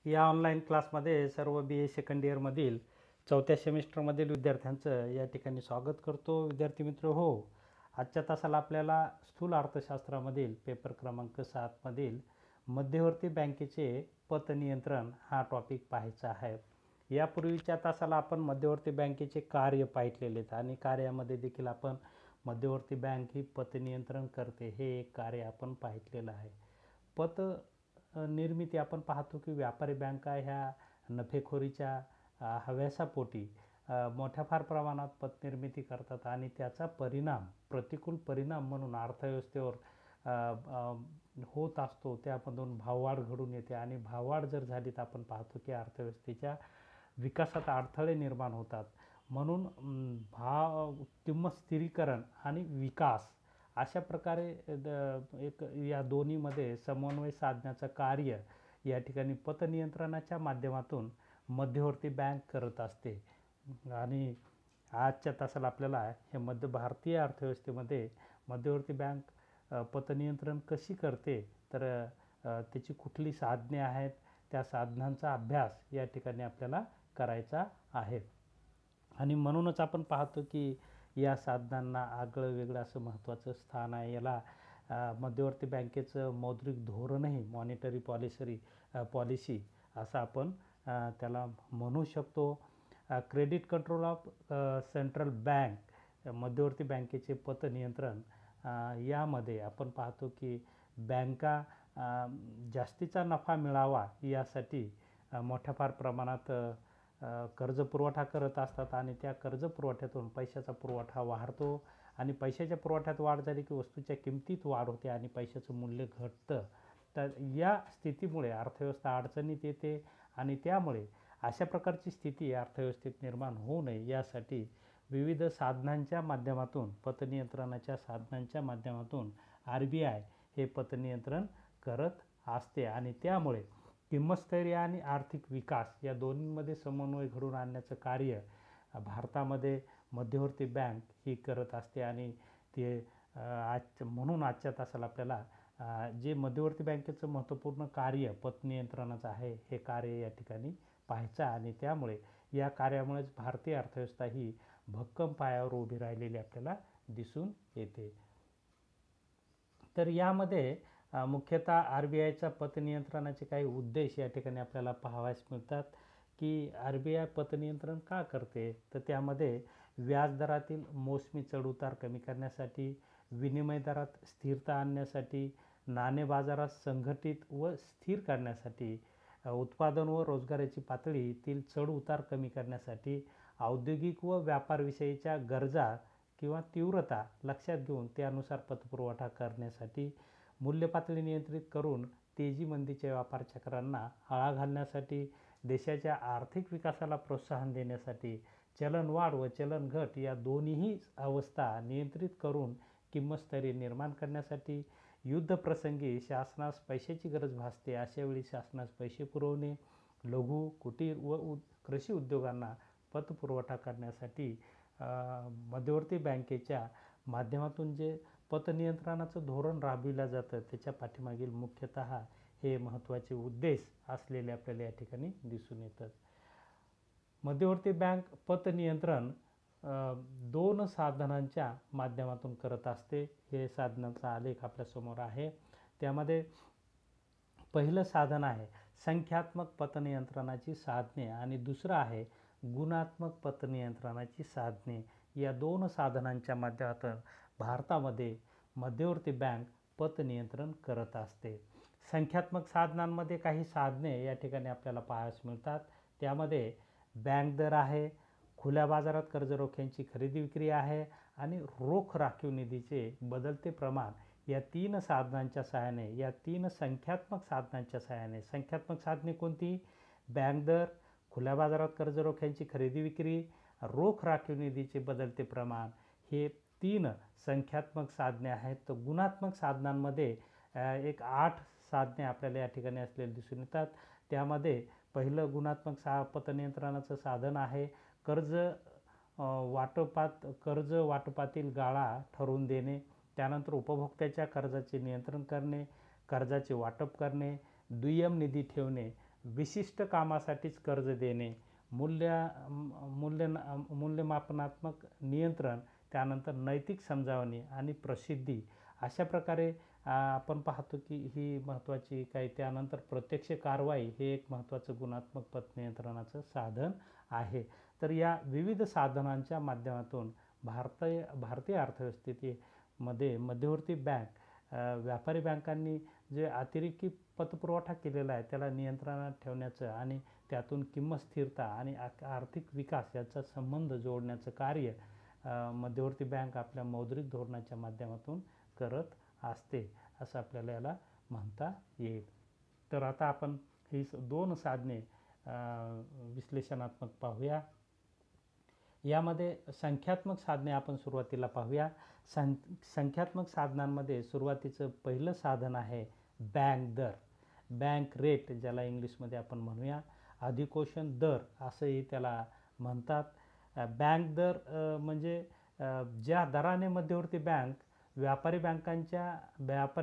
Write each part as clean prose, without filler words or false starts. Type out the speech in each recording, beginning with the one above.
या ऑनलाईन क्लासमध्ये सर्व BA सेकंड इयरमधील चौथ्या सेमिस्टरमधील विद्यार्थ्यांचं या ठिकाणी स्वागत करतो. विद्यार्थी मित्र हो, आजच्या तासाला आपल्याला स्थूल अर्थशास्त्रामधील पेपर क्रमांक 7मधील मध्यवर्ती बँकेचे पतनियंत्रण हा टॉपिक पाहायचा आहे. यापूर्वीच्या तासाला आपण मध्यवर्ती बँकेचे कार्य पाहिलेले आहेत आणि कार्यामध्ये देखील आपण मध्यवर्ती बँक ही पतनियंत्रण करते हे एक कार्य आपण पाहिलेलं आहे. पत निर्मिती आपण पाहतो की व्यापारी बँका ह्या नफेखोरीच्या हव्यासापोटी मोठ्या फार प्रमाणात पतनिर्मिती करतात आणि त्याचा परिणाम प्रतिकूल परिणाम म्हणून अर्थव्यवस्थेवर होत असतो. त्यामधून भाववाढ घडून येते आणि भाववाढ जर झाली तर आपण पाहतो की अर्थव्यवस्थेच्या विकासात अडथळे निर्माण होतात. म्हणून किंमत स्थिरीकरण आणि विकास अशा प्रकारे एक या दोन्हीमध्ये समन्वय साधण्याचं कार्य या ठिकाणी पतनियंत्रणाच्या माध्यमातून मध्यवर्ती बँक करत असते. आणि आजच्या तासाला आपल्याला हे भारतीय अर्थव्यवस्थेमध्ये मध्यवर्ती बँक पतनियंत्रण कशी करते, तर त्याची कुठली साधने आहेत, त्या साधनांचा अभ्यास या ठिकाणी आपल्याला करायचा आहे. आणि म्हणूनच आपण पाहतो की या साधनांना आगळं वेगळं असं महत्त्वाचं स्थान आहे. याला मध्यवर्ती बँकेचं मौद्रिक धोरणही मॉनिटरी पॉलिसी असं आपण त्याला म्हणू शकतो. Credit control of central bank मध्यवर्ती बँकेचे पतनियंत्रण यामध्ये आपण पाहतो की बँका जास्तीचा नफा मिळावा यासाठी मोठ्या फार प्रमाणात कर्ज पुरवठा करत असतात आणि त्या कर्ज पुरवठ्यातून पैशाचा पुरवठा वाढतो आणि पैशाच्या पुरवठ्यात वाढ झाली की वस्तूच्या किमतीत वाढ होते आणि पैशाचं मूल्य घटतं. तर या स्थितीमुळे अर्थव्यवस्था अडचणीत येते आणि त्यामुळे अशा प्रकारची स्थिती अर्थव्यवस्थेत निर्माण होऊ नये यासाठी विविध साधनांच्या माध्यमातून पतनियंत्रणाच्या साधनांच्या माध्यमातून RBI हे पतनियंत्रण करत असते आणि त्यामुळे किंमत स्थैर्य आणि आर्थिक विकास या दोन्हींमध्ये समन्वय घडवून आणण्याचं कार्य भारतामध्ये मध्यवर्ती बँक ही करत असते. आणि ते म्हणून आजच्या तासाला आपल्याला जे मध्यवर्ती बँकेचं महत्त्वपूर्ण कार्य पतनियंत्रणाचं आहे हे कार्य या ठिकाणी पाहायचं आणि त्यामुळे या कार्यामुळेच भारतीय अर्थव्यवस्था ही भक्कम पायावर उभी राहिलेली आपल्याला दिसून येते. तर यामध्ये मुख्यतः RBIचा पतनियंत्रणाचे काही उद्देश या ठिकाणी आपल्याला पाहावयास मिळतात की RBI पतनियंत्रण का करते, तर त्यामध्ये व्याजदरातील मोसमी चढउतार कमी करण्यासाठी, विनिमय दरात स्थिरता आणण्यासाठी, नाणे बाजारात संघटित व स्थिर करण्यासाठी, उत्पादन व रोजगाराची पातळीतील चढउतार कमी करण्यासाठी, औद्योगिक व व्यापारविषयीच्या गरजा किंवा तीव्रता लक्षात घेऊन त्यानुसार पतपुरवठा करण्यासाठी, मूल्यपातळी नियंत्रित करून तेजी मंदीच्या व्यापार चक्रांना आळा घालण्यासाठी, देशाच्या आर्थिक विकासाला प्रोत्साहन देण्यासाठी, चलनवाढ व चलन घट या दोन्हीही अवस्था नियंत्रित करून किंमत स्थैर्य निर्माण करण्यासाठी, युद्धप्रसंगी शासनास पैशाची गरज भासते अशावेळी शासनास पैसे पुरवणे, लघु कुटीर व कृषी उद्योगांना पतपुरवठा करण्यासाठी मध्यवर्ती बँकेच्या माध्यमातून जे पतनियंत्रणाचं धोरण राबविलं जातं त्याच्या पाठीमागील मुख्यतः हे महत्त्वाचे उद्देश असलेले आपल्याला या ठिकाणी दिसून येतात. मध्यवर्ती बँक पतनियंत्रण दोन साधनांच्या माध्यमातून करत असते. हे साधनांचा आलेख आपल्यासमोर आहे. त्यामध्ये पहिलं साधन आहे संख्यात्मक पतनियंत्रणाची साधने आणि दुसरं आहे गुणात्मक पतनियंत्रणाची साधने. या दोन साधनांच्या माध्यमातून भारतामध्ये मध्यवर्ती बँक पतनियंत्रण करत असते. संख्यात्मक साधनांमध्ये काही साधने या ठिकाणी आपल्याला पाहायला मिळतात. त्यामध्ये बँक दर आहे, खुल्या बाजारात कर्जरोख्यांची खरेदी विक्री आहे आणि रोख राखीव निधीचे बदलते प्रमाण. या तीन साधनांच्या सहाय्याने या तीन संख्यात्मक साधनांच्या सहाय्याने संख्यात्मक साधने कोणती, बँक दर, खुल्या बाजारात कर्जरोख्यांची खरेदी विक्री, रोख राखीव निधीचे बदलते प्रमाण हे तीन संख्यात्मक साधने आहेत. तर गुणात्मक साधनांमध्ये एक 8 साधने आपल्याला या ठिकाणी असलेले दिसून येतात. त्यामध्ये पहिलं गुणात्मक पतनियंत्रणाचं साधन आहे कर्ज वाटपातील गाळा ठरवून देणे, त्यानंतर उपभोक्त्याच्या कर्जाचे नियंत्रण करणे, कर्जाचे वाटप करणे, दुय्यम निधी ठेवणे, विशिष्ट कामासाठीच कर्ज देणे, मूल्यमापनात्मक नियंत्रण, त्यानंतर नैतिक समजावणी आणि प्रसिद्धी, अशा प्रकारे आपण पाहतो की ही महत्त्वाची काही. त्यानंतर प्रत्यक्ष कारवाई हे एक महत्त्वाचं गुणात्मक पत नियंत्रणाचं साधन आहे. तर या विविध साधनांच्या माध्यमातून भारतीय अर्थव्यवस्थेमध्ये मध्यवर्ती बँक, व्यापारी बँकांनी जे अतिरेकी पतपुरवठा केलेला आहे त्याला नियंत्रणात ठेवण्याचं आणि त्यातून किंमत स्थिरता आणि आर्थिक विकास याचा संबंध जोडण्याचं कार्य मध्यवर्ती बँक आपल्या मौद्रिक धोरणाच्या माध्यमातून करत असते, असं आपल्याला याला म्हणता येईल. तर आता आपण ही 2 साधने विश्लेषणात्मक पाहूया. यामध्ये संख्यात्मक साधने आपण सुरुवातीला पाहूया. संख्यात्मक साधनांमध्ये सुरुवातीचं पहिलं साधन आहे बँक दर, बँक रेट ज्याला इंग्लिशमध्ये आपण म्हणूया, अधिकोषण दर असंही त्याला म्हणतात. बँक दर म्हणजे ज्या दराने मध्यवर्ती बँक व्यापारी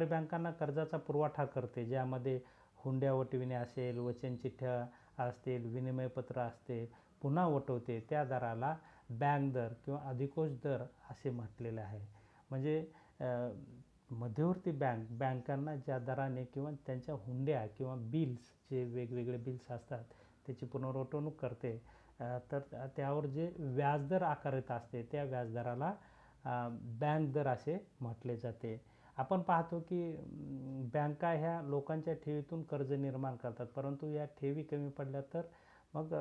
बँकांना कर्जाचा पुरवठा करते, ज्यामध्ये हुंड्या वटविणे असेल, वचन चिठ्ठ्या असतील, विनिमयपत्र असतील, पुन्हा वटवते, त्या दराला बँक दर किंवा अधिकोष दर असे म्हटलेले आहे. म्हणजे मध्यवर्ती बँकांना ज्या दराने किंवा त्यांच्या हुंड्या किंवा बिल्स, जे वेगवेगळे बिल्स असतात त्याची पुनर्वटवणूक करते, तर त्यावर जे व्याजदर आकारत असते त्या व्याजदराला बँक दर असे म्हटले जाते. आपण पाहतो की बँका ह्या लोकांच्या ठेवीतून कर्ज निर्माण करतात, परंतु या ठेवी कमी पडल्या तर मग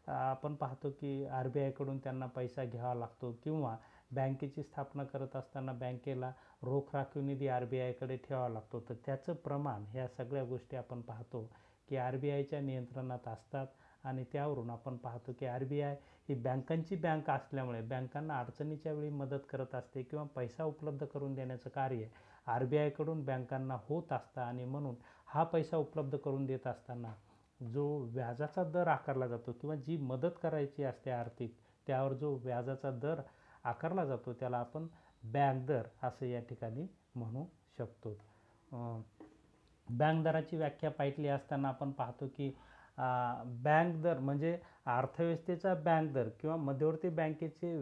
आपण पाहतो की RBI कडून त्यांना पैसा घ्यावा लागतो, किंवा बँकेची स्थापना करत असताना बँकेला रोख राखीव निधी RBI कडे ठेवावा लागतो. तर त्याचं प्रमाण, ह्या सगळ्या गोष्टी आपण पाहतो की RBIच्या नियंत्रणात असतात. आणि त्यावरून आपण पाहतो की RBI ही बँकांची बँक असल्यामुळे बँकांना अडचणीच्या वेळी मदत करत असते किंवा पैसा उपलब्ध करून देण्याचं कार्य RBI कडून बँकांना होत असतं. आणि म्हणून हा पैसा उपलब्ध करून देत असताना जो व्याजाचा दर आकारला जातो किंवा जी मदत करायची असते आर्थिक, त्यावर जो व्याजाचा दर आकारला जातो त्याला आपण बँक दर असं या ठिकाणी म्हणू शकतो. बँक दराची व्याख्या पाहिली असताना आपण पाहतो की बँक दर म्हणजे अर्थव्यवस्थेचा बँक दर किंवा मध्यवर्ती बँकेचे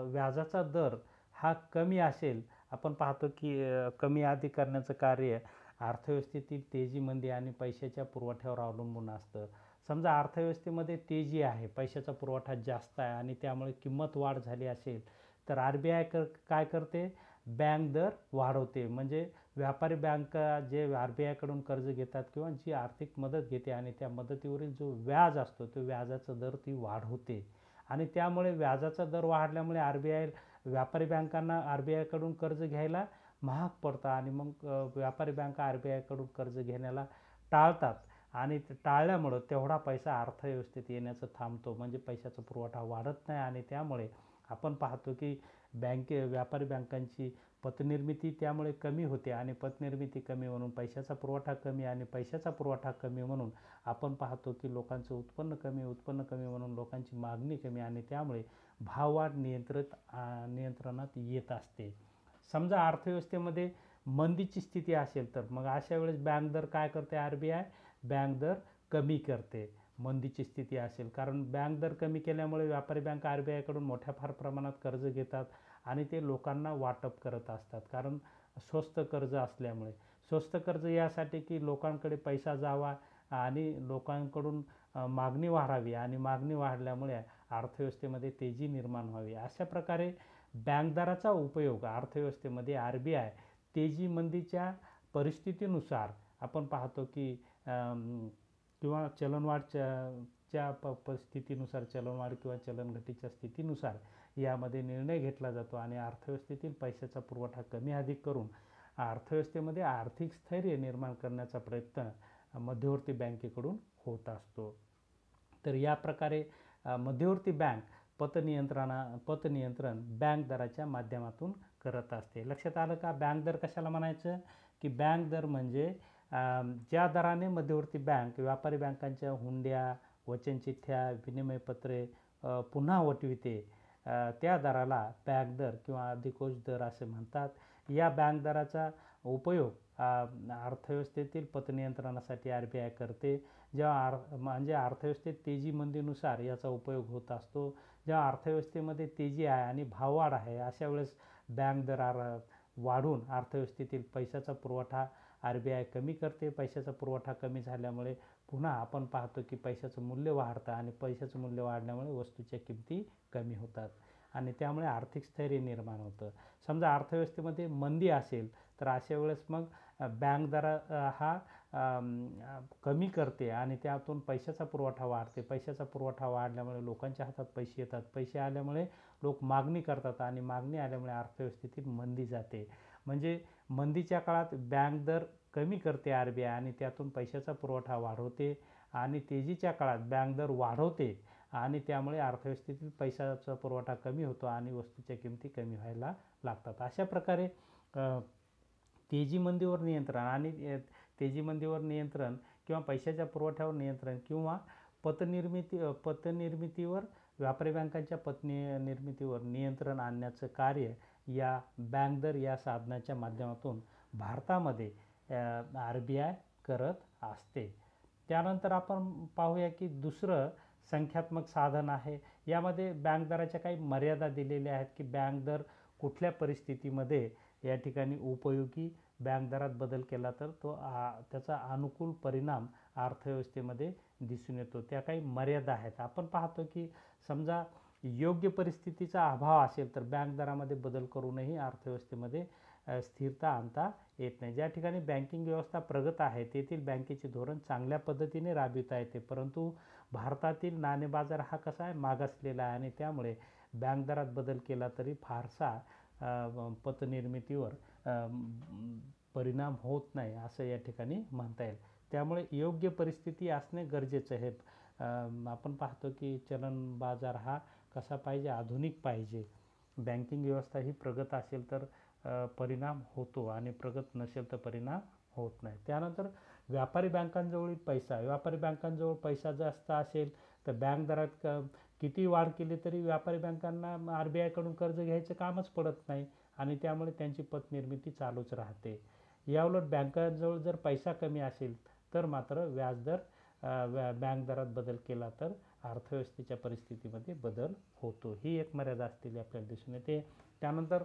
व्याजाचा दर हा कमी असेल, आपण पाहतो की कमी अधिक करण्याचं कार्य अर्थव्यवस्थेतील तेजी, मंदी आणि पैशाच्या पुरवठ्यावर अवलंबून असतं. समजा अर्थव्यवस्थेमध्ये तेजी आहे, पैशाचा पुरवठा जास्त आहे आणि त्यामुळे किंमत वाढ झाली असेल, तर RBI काय करते, बँक दर वाढवते. म्हणजे व्यापारी बँका जे RBI कडून कर्ज घेतात किंवा जी आर्थिक मदत घेते आणि त्या मदतीवरील जो व्याज असतो तो व्याजाचा दर ती वाढवते. आणि त्यामुळे व्याजाचा दर वाढल्यामुळे व्यापारी बँकांना RBI कडून कर्ज घ्यायला महाग पडतं आणि मग व्यापारी बँका RBI कडून कर्ज घेण्याला टाळतात. आणि टाळल्यामुळं तेवढा पैसा अर्थव्यवस्थेत येण्याचं थांबतो, म्हणजे पैशाचा पुरवठा वाढत नाही. आणि त्यामुळे आपण पाहतो की व्यापारी बँकांची पतनिर्मिती त्यामुळे कमी होते आणि पतनिर्मिती कमी म्हणून पैशाचा पुरवठा कमी आणि पैशाचा पुरवठा कमी म्हणून आपण पाहतो की लोकांचं उत्पन्न कमी म्हणून लोकांची मागणी कमी आणि त्यामुळे भाववाढ नियंत्रणात येत असते. समजा अर्थव्यवस्थेमध्ये मंदीची स्थिती असेल तर मग अशा वेळेस बँक दर काय करते, RBI बँक दर कमी करते मंदीची स्थिती असेल. कारण बँक दर कमी केल्यामुळे व्यापारी बँका RBI कडून मोठ्या फार प्रमाणात कर्ज घेतात आणि ते लोकांना वाटप करत असतात. कारण स्वस्त कर्ज असल्यामुळे, स्वस्त कर्ज यासाठी की लोकांकडे पैसा जावा आणि लोकांकडून मागणी वाढावी आणि मागणी वाढल्यामुळे अर्थव्यवस्थेमध्ये तेजी निर्माण व्हावी. अशा प्रकारे बँक दराचा उपयोग अर्थव्यवस्थेमध्ये RBI तेजी मंदीच्या परिस्थितीनुसार आपण पाहतो की किंवा चलनवाढच्या परिस्थितीनुसार, चलनवाढ किंवा चलनघटीच्या स्थितीनुसार यामध्ये निर्णय घेतला जातो आणि अर्थव्यवस्थेतील पैशाचा पुरवठा कमी अधिक करून अर्थव्यवस्थेमध्ये आर्थिक स्थैर्य निर्माण करण्याचा प्रयत्न मध्यवर्ती बँकेकडून होत असतो. तर या प्रकारे मध्यवर्ती बँक पतनियंत्रण बँक दराच्या माध्यमातून करत असते. लक्षात आलं का? बँक दर कशाला म्हणायचं की बँक दर म्हणजे ज्या दराने मध्यवर्ती बँक व्यापारी बँकांच्या हुंड्या, वचन चिठ्ठ्या, विनिमयपत्रे पुन्हा वटविते, त्या दराला बँक दर किंवा अधिकोष दर असे म्हणतात. या बँक दराचा उपयोग अर्थव्यवस्थेतील पतनियंत्रणासाठी RBI करते. जेव्हा म्हणजे अर्थव्यवस्थेत तेजी मंदीनुसार याचा उपयोग होत असतो. जेव्हा अर्थव्यवस्थेमध्ये तेजी आहे आणि भाववाढ आहे अशा वेळेस बँक दर वाढून अर्थव्यवस्थेतील पैशाचा पुरवठा RBI कमी करते. पैशाचा पुरवठा कमी झाल्यामुळे पुन्हा आपण पाहतो की पैशाचं मूल्य वाढतं आणि पैशाचं मूल्य वाढल्यामुळे वस्तूच्या किमती कमी होतात आणि त्यामुळे आर्थिक स्थैर्य निर्माण होतं. समजा अर्थव्यवस्थेमध्ये मंदी असेल तर अशा वेळेस मग बँक दर हा कमी करते आणि त्यातून पैशाचा पुरवठा वाढते. पैशाचा पुरवठा वाढल्यामुळे लोकांच्या हातात पैसे येतात. पैसे आल्यामुळे लोक मागणी करतात आणि मागणी आल्यामुळे अर्थव्यवस्थेतील मंदी जाते. म्हणजे मंदीच्या काळात बँक दर कमी करते RBI आणि त्यातून पैशाचा पुरवठा वाढवते आणि तेजीच्या काळात बँक दर वाढवते आणि त्यामुळे अर्थव्यवस्थेतील पैशाचा पुरवठा कमी होतो आणि वस्तूच्या किमती कमी व्हायला लागतात. अशा प्रकारे तेजी मंदीवर नियंत्रण आणि तेजी मंदीवर नियंत्रण किंवा पैशाच्या पुरवठ्यावर नियंत्रण किंवा पतनिर्मितीवर व्यापारी बँकांच्या निर्मितीवर नियंत्रण आणण्याचं कार्य या बँक दर या साधनाच्या माध्यमातून भारतामध्ये RBI करत असते. त्यानंतर आपण पाहूया की दुसरं संख्यात्मक साधन आहे. यामध्ये बँक दराच्या काही मर्यादा दिलेल्या आहेत की बँक दर कुठल्या परिस्थितीमध्ये या ठिकाणी उपयोगी बँक दरात बदल केला तर त्याचा अनुकूल परिणाम अर्थव्यवस्थेमध्ये दिसून येतो. त्या काही मर्यादा आहेत. आपण पाहतो की समजा योग्य परिस्थितीचा अभाव असेल तर बँक दरामध्ये बदल करूनही अर्थव्यवस्थेमध्ये स्थिरता आणता येत नाही. ज्या ठिकाणी बँकिंग व्यवस्था प्रगत आहे तेथील बँकेचे धोरण चांगल्या पद्धतीने राबविता येते, परंतु भारतातील नाणे बाजार हा कसा आहे, मागासलेला आहे आणि त्यामुळे बँक दरात बदल केला तरी फारसा पतनिर्मितीवर परिणाम होत नाही असं या ठिकाणी म्हणता येईल. त्यामुळे योग्य परिस्थिती असणे गरजेचं आहे. आपण पाहतो की चलन बाजार हा कसा पाहिजे, आधुनिक पाहिजे. बँकिंग व्यवस्था ही प्रगत असेल तर परिणाम होतो आणि प्रगत नसेल तर परिणाम होत नाही. त्यानंतर व्यापारी बँकांजवळील पैसा. व्यापारी बँकांजवळ पैसा जास्त असेल तर बँक दरात किती वाढ केली तरी व्यापारी बँकांना RBI कडून कर्ज घ्यायचं कामच पडत नाही आणि त्यामुळे त्यांची पतनिर्मिती चालूच राहते. याउलट बँकांजवळ जर पैसा कमी असेल तर मात्र व्याजदर बँक दरात बदल केला तर अर्थव्यवस्थेच्या परिस्थितीमध्ये बदल होतो. ही एक मर्यादा असलेली आपल्याला दिसून येते. त्यानंतर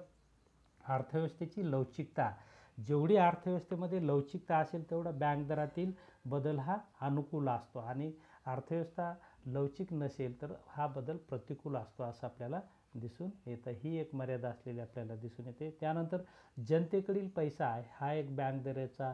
अर्थव्यवस्थेची लवचिकता. जेवढी अर्थव्यवस्थेमध्ये लवचिकता असेल तेवढा बँक दरातील बदल हा अनुकूल असतो आणि अर्थव्यवस्था लवचिक नसेल तर हा बदल प्रतिकूल असतो असं आपल्याला दिसून येतं. ही एक मर्यादा असलेली आपल्याला दिसून येते. त्यानंतर जनतेकडील पैसा आहे हा एक बँक दराचा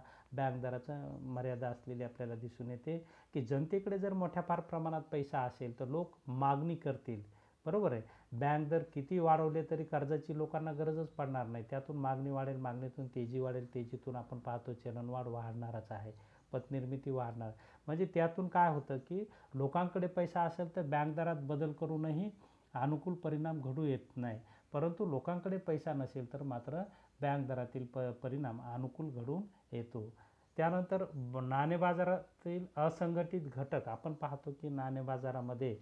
मर्यादा असलेली आपल्याला दिसून येते की जनतेकडे जर मोठ्या फार प्रमाणात पैसा असेल तर लोक मागणी करतील, बरोबर आहे. बँक दर किती वाढवले तरी कर्जाची लोकांना गरजच पडणार नाही. त्यातून मागणी वाढेल, मागणीतून तेजी वाढेल, तेजीतून आपण पाहतो चलनवाढ वाढणारच आहे, पतनिर्मिती वाढणार. म्हणजे त्यातून काय होतं की लोकांकडे पैसा असेल तर बँक दरात बदल करूनही अनुकूल परिणाम घडू येत नाही, परंतु लोकांकडे पैसा नसेल तर मात्र बँक दरातील परिणाम अनुकूल घडून येतो. त्यानंतर नाणे बाजारातील असंघटित घटक. आपण पाहतो की नाणे बाजारामध्ये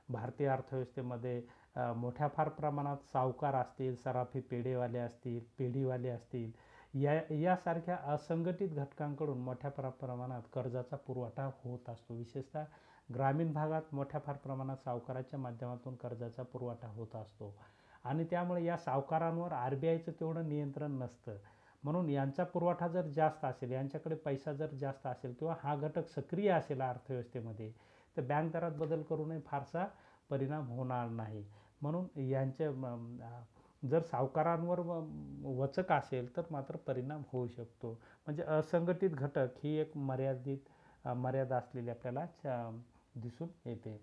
भारतीय अर्थव्यवस्थेमध्ये मोठ्या फार प्रमाणात सावकार असतील, सराफी पेढीवाले असतील यासारख्या असंघटित घटकांकडून मोठ्या प्रमाणात कर्जाचा पुरवठा होत असतो. विशेषतः ग्रामीण भागात मोठ्या फार प्रमाणात सावकाराच्या माध्यमातून कर्जाचा पुरवठा होत असतो आणि त्यामुळे या सावकारांवर RBIचं तेवढं नियंत्रण नसतं. म्हणून यांचा पुरवठा जर जास्त असेल, यांच्याकडे पैसा जर जास्त असेल किंवा हा घटक सक्रिय असेल अर्थव्यवस्थेमध्ये तर बँक दरात बदल करूनही फारसा परिणाम होणार नाही. म्हणून जर सावकारांवर वचक असेल तर मात्र परिणाम होऊ शकतो. म्हणजे असंघटित घटक ही एक मर्यादा असलेली आपल्याला दिसून येते.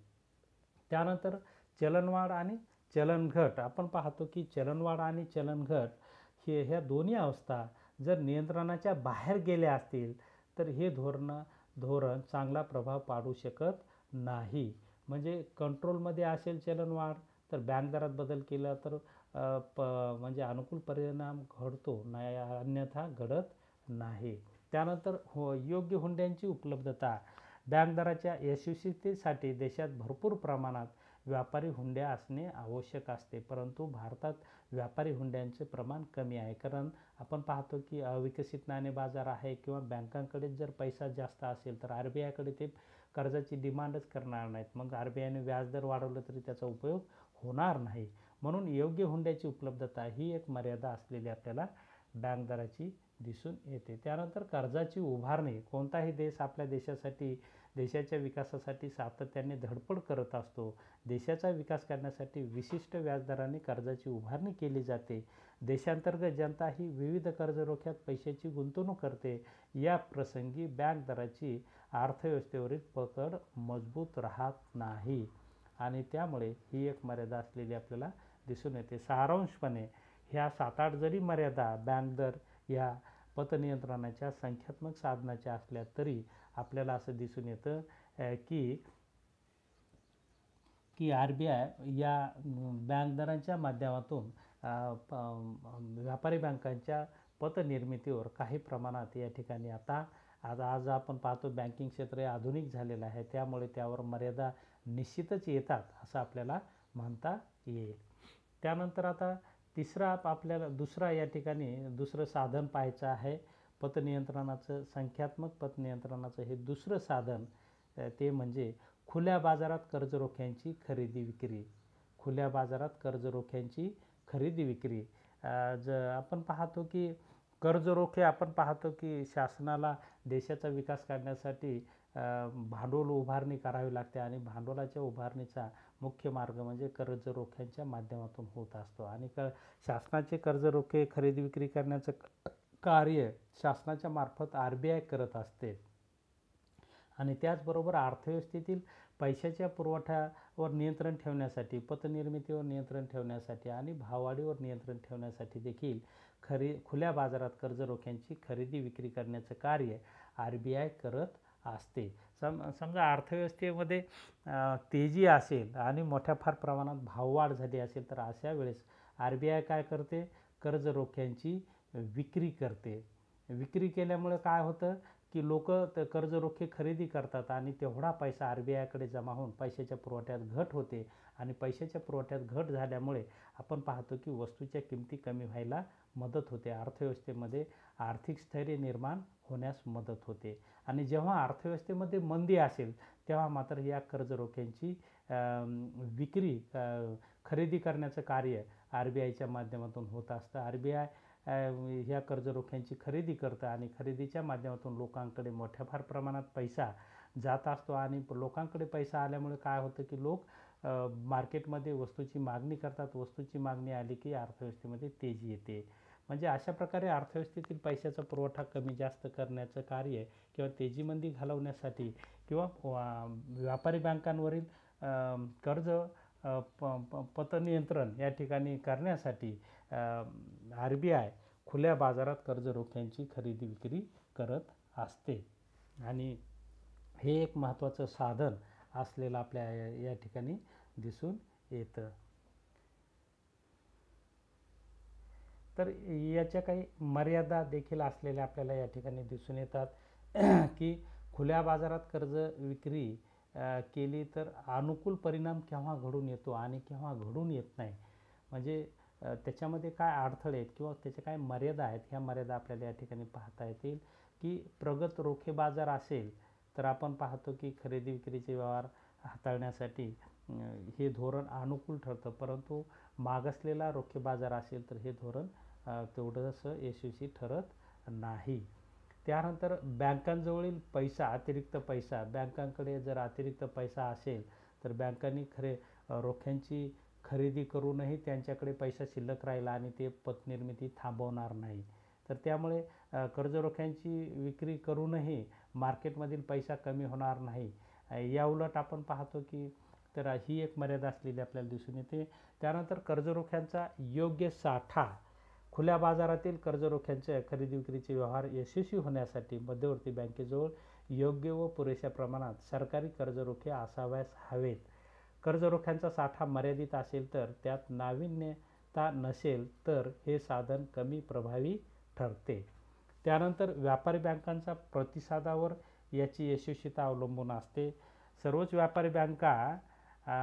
त्यानंतर चलनवाढ आणि चलनघट. आपण पाहतो की चलनवाढ आणि चलनघट ह्या दोन्ही अवस्था जर नियंत्रणाच्या बाहेर गेल्या असतील तर हे धोरण चांगला प्रभाव पाडू शकत नाही. म्हणजे कंट्रोलमध्ये असेल चलनवाढ तर बँक दरात बदल केला तर म्हणजे अनुकूल परिणाम घडतो, नाही अन्यथा घडत नाही. त्यानंतर योग्य हुंड्यांची उपलब्धता. बँक दराच्या यशस्वीतेसाठी देशात भरपूर प्रमाणात व्यापारी हुंड्या असणे आवश्यक असते, परंतु भारतात व्यापारी हुंड्यांचे प्रमाण कमी आहे. कारण आपण पाहतो की अविकसित नाणे बाजार आहे किंवा बँकांकडे जर पैसा जास्त असेल तर RBIकडे ते कर्जाची डिमांडच करणार नाहीत. मग RBIने व्याजदर वाढवलं तरी त्याचा उपयोग होणार नाही. म्हणून योग्य हुंड्याची उपलब्धता ही एक मर्यादा असलेली आपल्याला बँक दराची दिसून येते. त्यानंतर कर्जाची उभारणी. कोणताही देश आपल्या देशाच्या विकासासाठी सातत्याने धडपड करत असतो. देशाचा विकास करण्यासाठी विशिष्ट व्याजदराने कर्जाची उभारणी केली जाते. देशांतर्गत जनता ही विविध कर्जरोख्यात पैशाची गुंतवणूक करते. या प्रसंगी बँक दराची अर्थव्यवस्थेवरील पकड मजबूत राहत नाही आणि त्यामुळे ही एक मर्यादा असलेली आपल्याला दिसून येते. सारांशपणे ह्या 7-8 जरी मर्यादा बँक दर ह्या पतनियंत्रणाच्या संख्यात्मक साधनाच्या असल्या तरी आपल्याला असं दिसून येतं की RBI या बँक दरांच्या माध्यमातून व्यापारी बँकांच्या पतनिर्मितीवर काही प्रमाणात या ठिकाणी आज आपण पाहतो बँकिंग क्षेत्र आधुनिक झालेलं आहे, त्यामुळे त्यावर मर्यादा निश्चितच येतात असं आपल्याला म्हणता येईल. त्यानंतर आता दुसरा या ठिकाणी दुसरं साधन पाहायचं आहे पतनियंत्रणाचं. संख्यात्मक पतनियंत्रणाचं हे दुसरं साधन ते म्हणजे खुल्या बाजारात कर्जरोख्यांची खरेदी विक्री. खुल्या बाजारात कर्जरोख्यांची खरेदी विक्री. आपण पाहतो की कर्जरोखे आपण पाहतो की शासनाला देशाचा विकास करण्यासाठी भांडवल उभारणी करावी लागते आणि भांडवलाच्या उभारणीचा मुख्य मार्ग म्हणजे कर्जरोख्यांच्या माध्यमातून होत असतो. आणि शासनाचे कर्जरोखे खरेदी विक्री करण्याचं कार्य शासनाच्या मार्फत RBI करत असते. आणि त्याचबरोबर अर्थव्यवस्थेतील पैशाच्या पुरवठ्यावर नियंत्रण ठेवण्यासाठी, पतनिर्मितीवर नियंत्रण ठेवण्यासाठी आणि भाववाढीवर नियंत्रण ठेवण्यासाठी देखील खुल्या बाजारात कर्जरोख्यांची खरेदी विक्री करण्याचं कार्य RBI करत असते. समजा अर्थव्यवस्थेमध्ये तेजी असेल आणि मोठ्या फार प्रमाणात भाववाढ झाली असेल तर अशा वेळेस RBI काय करते? कर्जरोख्यांची विक्री करते. विक्री केल्यामुळे काय होतं की लोक कर्जरोखे खरेदी करतात आणि तेवढा पैसा RBIकडे जमा होऊन पैशाच्या पुरवठ्यात घट होते आणि पैशाच्या पुरवठ्यात घट झाल्यामुळे आपण पाहतो की वस्तूच्या किमती कमी व्हायला मदत होते. अर्थव्यवस्थेमध्ये आर्थिक स्थैर्य निर्माण होण्यास मदत होते. आणि जेव्हा अर्थव्यवस्थेमध्ये मंदी असेल तेव्हा मात्र या कर्जरोख्यांची विक्री खरेदी करण्याचं कार्य RBIच्या माध्यमातून होत असतं. RBI ह्या कर्जरोख्यांची खरेदी करतं आणि खरेदीच्या माध्यमातून लोकांकडे मोठ्या फार प्रमाणात पैसा जात असतो आणि लोकांकडे पैसा आल्यामुळे काय होतं की लोक मार्केटमध्ये वस्तूची मागणी करतात. वस्तूची मागणी आली की अर्थव्यवस्थेमध्ये तेजी येते. म्हणजे अशा प्रकारे अर्थव्यवस्थेतील पैशाचा पुरवठा कमी जास्त करण्याचं कार्य किंवा तेजीमंदी घालवण्यासाठी किंवा व्यापारी बँकांवरील कर्ज पतनियंत्रण या ठिकाणी करण्यासाठी RBI खुल्या बाजारात कर्जरोख्यांची खरेदी विक्री करत असते. आणि हे एक महत्त्वाचं साधन असलेलं आपल्या या ठिकाणी दिसून येतं. तर याच्या काही मर्यादा देखील असलेल्या आपल्याला या ठिकाणी दिसून येतात की खुल्या बाजारात कर्ज विक्री केली तर अनुकूल परिणाम केव्हा घडून येतो आणि केव्हा घडून येत नाही. म्हणजे त्याच्यामध्ये काय अडथळे आहेत किंवा त्याच्या काय मर्यादा आहेत, ह्या मर्यादा आपल्याला या ठिकाणी पाहता येतील. की प्रगत रोखे बाजार असेल तर आपण पाहतो की खरेदी विक्रीचे व्यवहार हाताळण्यासाठी हे धोरण अनुकूल ठरतं, परंतु मागासलेला रोखे बाजार असेल तर हे धोरण तेवढंसं यशस्वी ठरत नाही. त्यानंतर बँकांजवळील अतिरिक्त पैसा. बँकांकडे जर अतिरिक्त पैसा असेल तर बँकांनी रोख्यांची खरेदी करूनही त्यांच्याकडे पैसा शिल्लक राहिला आणि ते पतनिर्मिती थांबवणार नाही. तर त्यामुळे कर्जरोख्यांची विक्री करूनही मार्केटमधील पैसा कमी होणार नाही. याउलट आपण पाहतो की तर ही एक मर्यादा असलेली आपल्याला दिसून येते. त्यानंतर कर्जरोख्यांचा योग्य साठा. खुल्या बाजारातील कर्जरोख्यांच्या खरेदी विक्रीचे व्यवहार यशस्वी होण्यासाठी मध्यवर्ती बँकेजवळ योग्य व पुरेशा प्रमाणात सरकारी कर्जरोखे असावयास हवेत. कर्जरोख्यांचा साठा मर्यादित असेल तर त्यात नाविन्यता नसेल तर हे साधन कमी प्रभावी ठरते. त्यानंतर व्यापारी बँकांचा प्रतिसादावर याची यशस्वीता अवलंबून असते. सर्वच व्यापारी बँका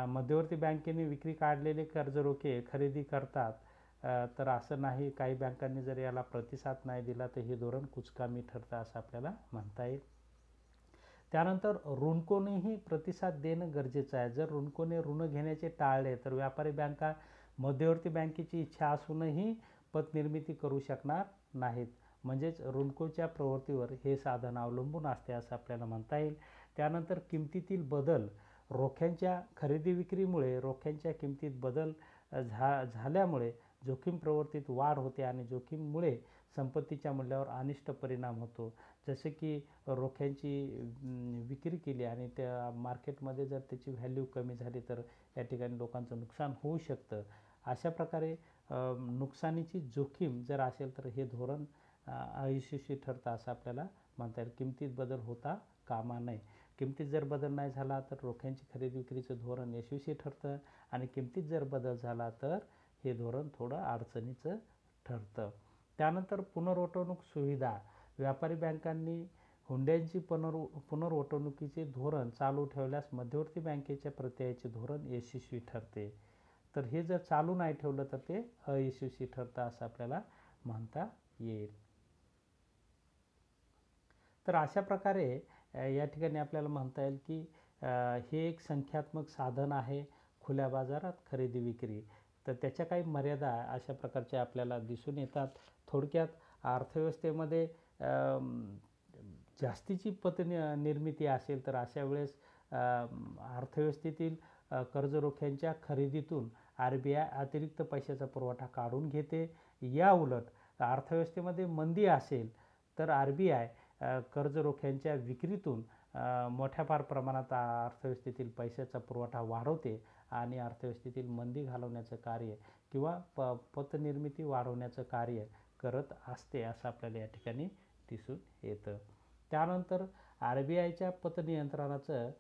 मध्यवर्ती बँकेने विक्री काढलेले कर्ज रोखे खरेदी करतात, तर असं नाही. काही बँकांनी जर याला प्रतिसाद नाही दिला तर हे धोरण कुचकामी ठरतं असं आपल्याला म्हणता येईल. त्यानंतर ऋणकोनेही प्रतिसाद देणं गरजेचं आहे. जर ऋणकोने ऋण घेण्याचे टाळले तर व्यापारी बँका मध्यवर्ती बँकेची इच्छा असूनही पतनिर्मिती करू शकणार नाहीत. म्हणजेच ऋणकोच्या प्रवृत्तीवर हे साधन अवलंबून असते असं आपल्याला म्हणता येईल. त्यानंतर किमतीतील बदल, रोख्यांच्या खरेदी विक्रीमुळे रोख्यांच्या किमतीत बदल झाल्यामुळे जोखीम प्रवृत्तीत वाढ होते आणि जोखीममुळे संपत्तीच्या मूल्यावर अनिष्ट परिणाम होतो. जसे की रोख्यांची विक्री केली आणि त्या मार्केटमध्ये जर त्याची व्हॅल्यू कमी झाली तर या ठिकाणी लोकांचं नुकसान होऊ शकतं. अशा प्रकारे नुकसानीची जोखीम जर असेल तर हे धोरण अयशस्वी ठरतं असं आपल्याला म्हणता येईल. किमतीत बदल होता कामा नये. किमतीत जर बदल नाही झाला तर रोख्यांची खरेदी विक्रीचं धोरण यशस्वी ठरतं आणि किमतीत जर बदल झाला तर हे धोरण थोडं अडचणीचं ठरतं. त्यानंतर पुनर्वटवणूक सुविधा. व्यापारी बँकांनी हुंड्यांची पुनर्वटवणुकीचे धोरण चालू ठेवल्यास मध्यवर्ती बँकेच्या प्रत्ययाचे धोरण यशस्वी ठरते. तर हे जर चालू नाही ठेवलं तर ते अयशस्वी ठरतं असं आपल्याला म्हणता येईल. तर अशा प्रकारे या ठिकाणी आपल्याला म्हणता येईल की हे एक संख्यात्मक साधन आहे खुल्या बाजारात खरेदी विक्री. तर त्याच्या काही मर्यादा अशा प्रकारच्या आपल्याला दिसून येतात. थोडक्यात अर्थव्यवस्थेमध्ये जास्तीची निर्मिती असेल तर अशा वेळेस अर्थव्यवस्थेतील कर्जरोख्यांच्या खरेदीतून RBI अतिरिक्त पैशाचा पुरवठा काढून घेते. या उलट अर्थव्यवस्थेमध्ये मंदी असेल तर RBI कर्जरोख्यांच्या विक्रीतून मोठ्या प्रमाणात अर्थव्यवस्थेतील पैशाचा पुरवठा वाढवते आणि अर्थव्यवस्थेतील मंदी घालवण्याचं कार्य किंवा पतनिर्मिती वाढवण्याचं कार्य करत असते असं आपल्याला या ठिकाणी दिसून येतं. त्यानंतर RBIच्या पतनियंत्रणाचं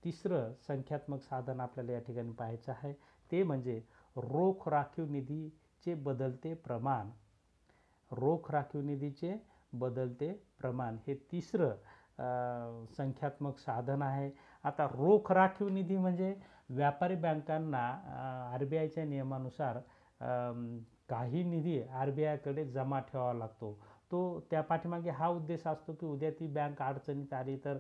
तिसरं संख्यात्मक साधन आपल्याला या ठिकाणी पाहायचं आहे. ते म्हणजे रोख राखीव निधीचे बदलते प्रमाण. रोख राखीव निधीचे बदलते प्रमाण हे तिसरं संख्यात्मक साधन आहे. आता रोख राखीव निधी म्हणजे व्यापारी बँकांना RBIच्या नियमानुसार काही निधी RBIकडे जमा ठेवावा लागतो. तो त्या पाठीमागे हा उद्देश असतो की उद्या ती बँक अडचणीत आली तर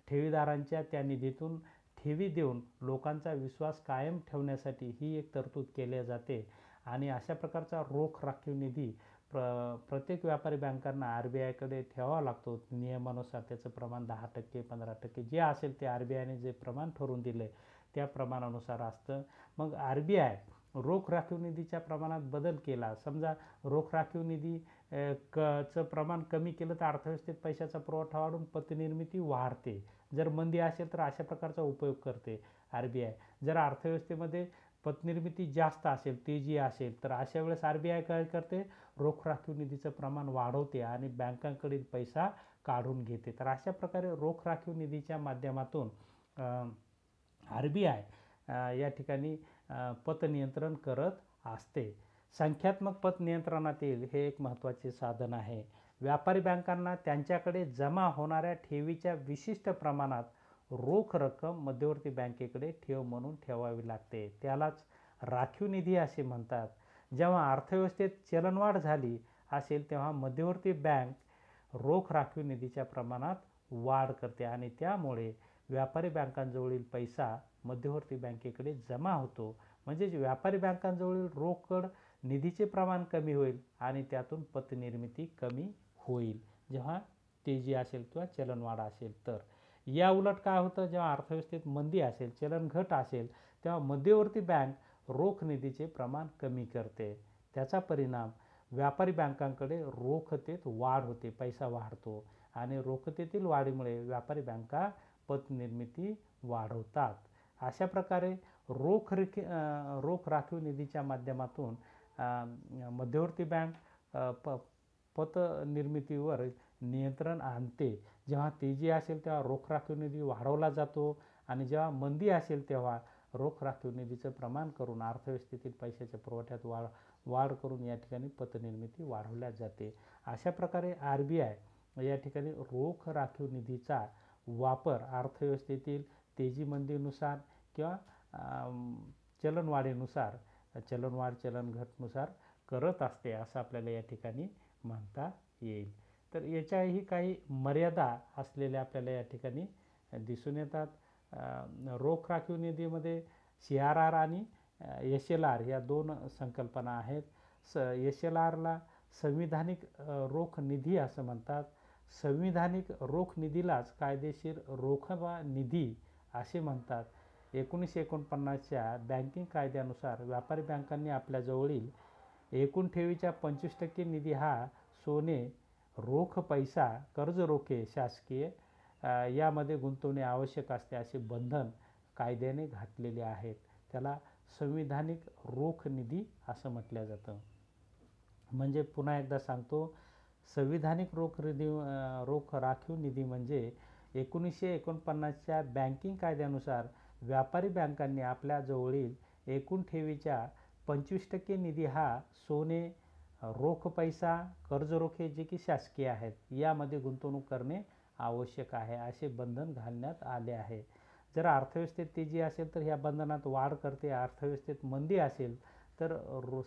ठेवीदारांच्या त्या निधीतून ठेवी देऊन लोकांचा विश्वास कायम ठेवण्यासाठी ही एक तरतूद केली जाते. आणि अशा प्रकारचा रोख राखीव निधी प्रत्येक व्यापारी बँकांना RBIकडे ठेवावा लागतो. नियमानुसार त्याचं प्रमाण 10%, 15% जे असेल ते RBIने जे प्रमाण ठरवून दिले त्या प्रमाणानुसार असतं. मग RBI रोख राखीव निधीच्या प्रमाणात बदल केला, समजा रोख राखीव निधी चं प्रमाण कमी केलं तर अर्थव्यवस्थेत पैशाचा पुरवठा वाढून पतनिर्मिती वाढते. जर मंदी असेल तर अशा प्रकारचा उपयोग करते RBI. जर अर्थव्यवस्थेमध्ये पतनिर्मिती जास्त असेल, तेजी असेल तर अशा वेळेस RBI काय करते, रोख राखीव निधीचं प्रमाण वाढवते आणि बँकांकडील पैसा काढून घेते. तर अशा प्रकारे रोख राखीव निधीच्या माध्यमातून RBI या ठिकाणी पतनियंत्रण करत असते. संख्यात्मक पत नियंत्रणातील हे एक महत्त्वाचे साधन आहे. व्यापारी बँकांना त्यांच्याकडे जमा होणाऱ्या ठेवीच्या विशिष्ट प्रमाणात रोख रक्कम मध्यवर्ती बँकेकडे ठेव म्हणून ठेवावी लागते. त्यालाच राखीव निधी असे म्हणतात. जेव्हा अर्थव्यवस्थेत चलनवाढ झाली असेल तेव्हा मध्यवर्ती बँक रोख राखीव निधीच्या प्रमाणात वाढ करते आणि त्यामुळे व्यापारी बँकांजवळील पैसा मध्यवर्ती बँकेकडे जमा होतो. म्हणजेच व्यापारी बँकांजवळील रोकड निधीचे प्रमाण कमी होईल आणि त्यातून पतनिर्मिती कमी होईल जेव्हा तेजी असेल किंवा चलनवाढ असेल तर. या उलट काय होतं, जेव्हा अर्थव्यवस्थेत मंदी असेल, चलन घट असेल तेव्हा मध्यवर्ती बँक रोख निधीचे प्रमाण कमी करते. त्याचा परिणाम व्यापारी बँकांकडे रोखतेत वाढ होते, पैसा वाढतो आणि रोखतेतील वाढीमुळे व्यापारी बँका पतनिर्मिती वाढवतात. अशा प्रकारे रोख राखीव निधीच्या माध्यमातून मध्यवर्ती बँक पतनिर्मितीवर नियंत्रण आणते. जेव्हा तेजी असेल तेव्हा रोख राखीव निधी वाढवला जातो आणि जेव्हा मंदी असेल तेव्हा रोख राखीव निधीचं प्रमाण करून अर्थव्यवस्थेतील पैशाच्या पुरवठ्यात वाढ करून या ठिकाणी पतनिर्मिती वाढवल्या जाते. अशा प्रकारे RBI या ठिकाणी रोख राखीव निधीचा वापर अर्थव्यवस्थेतील तेजी मंदीनुसार किंवा चलनवाढीनुसार चलनवाढ चलनघटनुसार करत असते असं आपल्याला या ठिकाणी म्हणता येईल. तर याच्याही काही मर्यादा असलेल्या आपल्याला या ठिकाणी दिसून येतात. रोख राखीव निधीमध्ये CRR आणि SLR या दोन संकल्पना आहेत. SLRला संविधानिक रोख निधी असं म्हणतात. संविधानिक रोख निधीलाच कायदेशीर रोख निधी असे म्हणतात. 1949च्या बँकिंग कायद्यानुसार व्यापारी बँकांनी आपल्या जवळील एकूण ठेवीच्या 25% निधी हा सोने, रोख पैसा, कर्ज रोखे शासकीय यामध्ये गुंतवणे आवश्यक असते असे बंधन कायद्याने घातलेले आहेत. त्याला संविधानिक रोख निधी असं म्हटलं जातं. म्हणजे पुन्हा एकदा सांगतो, संविधानिक रोख राखीव निधी म्हणजे 1949च्या बँकिंग कायद्यानुसार व्यापारी बँकांनी आपल्या जवळील एकूण ठेवीच्या 25% निधी हा सोने, रोख पैसा, कर्ज रोखे जे की शासकीय आहेत यामध्ये गुंतवणूक करणे आवश्यक आहे असे बंधन घालण्यात आले आहे. जर अर्थव्यवस्थेत तेजी असेल तर ह्या बंधनात वाढ करते. अर्थव्यवस्थेत मंदी असेल तर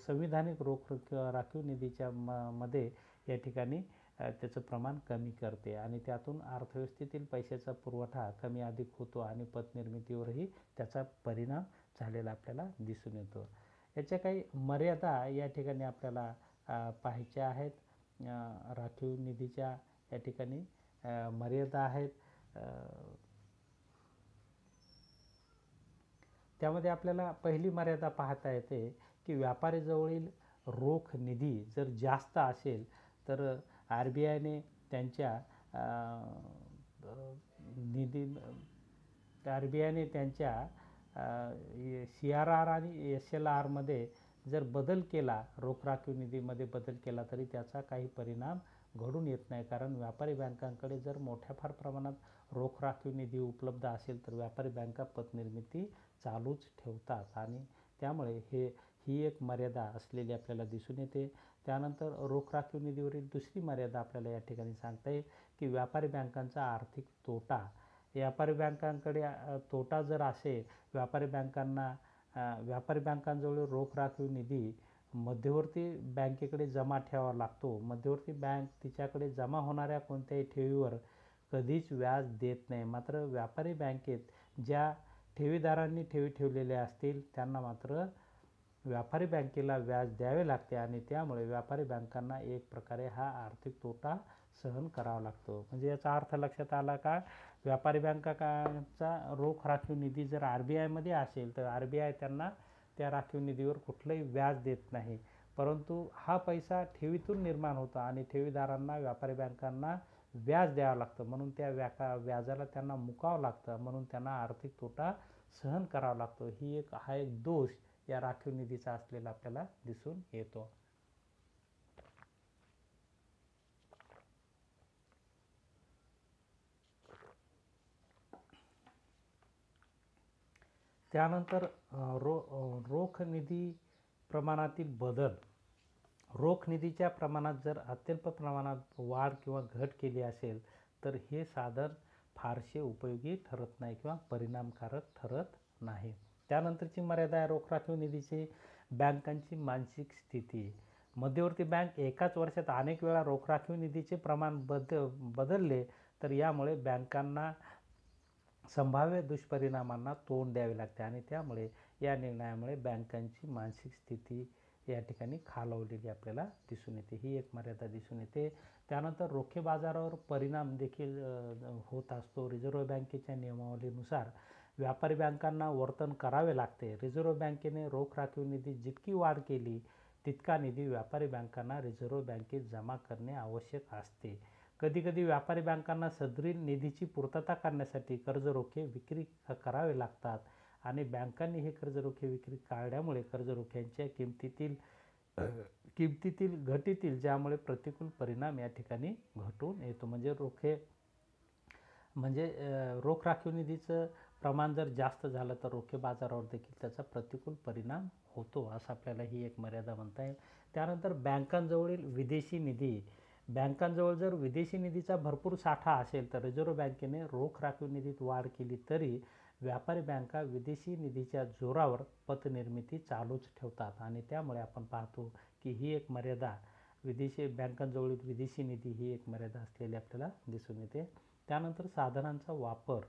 संविधानिक रोख राखीव निधीच्या मध्ये या ठिकाणी त्याचं प्रमाण कमी करते आणि त्यातून अर्थव्यवस्थेतील पैशाचा पुरवठा कमी अधिक होतो आणि पतनिर्मितीवरही त्याचा परिणाम झालेला आपल्याला दिसून येतो. याच्या काही मर्यादा या ठिकाणी आपल्याला पाहायच्या आहेत. राखीव निधीच्या या ठिकाणी मर्यादा आहेत. त्यामध्ये आपल्याला पहिली मर्यादा पाहता येते की व्यापारीजवळील रोख निधी जर जास्त असेल तर RBIने त्यांच्या CRR आणि SLR मध्ये जर बदल केला, रोख राखीव निधीमध्ये बदल केला तरी त्याचा काही परिणाम घडून येत नाही. कारण व्यापारी बँकांकडे जर मोठ्या फार प्रमाणात रोख राखीव निधी उपलब्ध असेल तर व्यापारी बँका पतनिर्मिती चालूच ठेवतात आणि त्यामुळे ही एक मर्यादा असलेली आपल्याला दिसून येते. त्यानंतर रोख राखीव निधीवरील दुसरी मर्यादा आपल्याला या ठिकाणी सांगता येईल की व्यापारी बँकांचा आर्थिक तोटा. व्यापारी बँकांकडे तोटा जर असेल, व्यापारी बँकांजवळ रोख राखीव निधी मध्यवर्ती बँकेकडे जमा ठेवावा लागतो. मध्यवर्ती बँक तिच्याकडे जमा होणाऱ्या कोणत्याही ठेवीवर कधीच व्याज देत नाही. मात्र व्यापारी बँकेत ज्या ठेवीदारांनी ठेवी ठेवलेल्या असतील त्यांना मात्र व्यापारी बँकेला व्याज द्यावे लागते आणि त्यामुळे व्यापारी बँकांना एक प्रकारे हा आर्थिक तोटा सहन करावा लागतो. म्हणजे याचा अर्थ लक्षात आला का? व्यापारी बँकांचा रोख राखीव निधी जर RBIमध्ये असेल तर RBI त्यांना त्या राखीव निधीवर कुठलंही व्याज देत नाही, परंतु हा पैसा ठेवीतून निर्माण होतो आणि ठेवीदारांना व्यापारी बँकांना व्याज द्यावं लागतं, म्हणून त्या व्याजाला त्यांना मुकावं लागतं, म्हणून त्यांना आर्थिक तोटा सहन करावा लागतो. हा एक दोष या राखीव निधीचा असलेला आपल्याला दिसून येतो. त्यानंतर रोख निधी प्रमाणातील बदल. रोख निधीच्या प्रमाणात जर अत्यल्प प्रमाणात वाढ किंवा घट केली असेल तर हे साधन फारसे उपयोगी ठरत नाही किंवा परिणामकारक ठरत नाही. त्यानंतरची मर्यादा आहे रोख राखीव निधीची बँकांची मानसिक स्थिती. मध्यवर्ती बँक एकाच वर्षात अनेक वेळा रोख राखीव निधीचे प्रमाण बदलले तर यामुळे बँकांना संभाव्य दुष्परिणामांना तोंड द्यावे लागते आणि त्यामुळे या निर्णयामुळे बँकांची मानसिक स्थिती या ठिकाणी खालावलेली आपल्याला दिसून येते. ही एक मर्यादा दिसून येते. त्यानंतर रोखे बाजारावर परिणाम देखील होत असतो. रिझर्व्ह बँकेच्या नियमावलीनुसार व्यापारी बँकांना वर्तन करावे लागते. रिझर्व्ह बँकेने रोख राखीव निधी जितकी वाढ केली तितका निधी व्यापारी बँकांना रिझर्व्ह बँकेत जमा करणे आवश्यक असते. कधीकधी व्यापारी बँकांना सदरील निधीची पूर्तता करण्यासाठी कर्जरोखे विक्री करावे लागतात आणि बँकांनी हे कर्जरोखे विक्री काढल्यामुळे कर्जरोख्यांच्या किमतीतील घटीतील ज्यामुळे प्रतिकूल परिणाम या ठिकाणी घटून येतो. म्हणजे रोख राखीव निधीचं प्रमाण जर जास्त झालं तर रोखे बाजारावर देखील त्याचा प्रतिकूल परिणाम होतो असं आपल्याला ही एक मर्यादा म्हणता येईल. त्यानंतर बँकांजवळील विदेशी निधी. बँकांजवळ जर विदेशी निधीचा भरपूर साठा असेल तर रिझर्व्ह बँकेने रोख राखीव निधीत वाढ केली तरी व्यापारी बँका विदेशी निधीच्या जोरावर पतनिर्मिती चालूच ठेवतात आणि त्यामुळे आपण पाहतो की ही एक मर्यादा विदेशी बँकांजवळील विदेशी निधी ही एक मर्यादा असलेली आपल्याला दिसून येते. त्यानंतर साधनांचा वापर.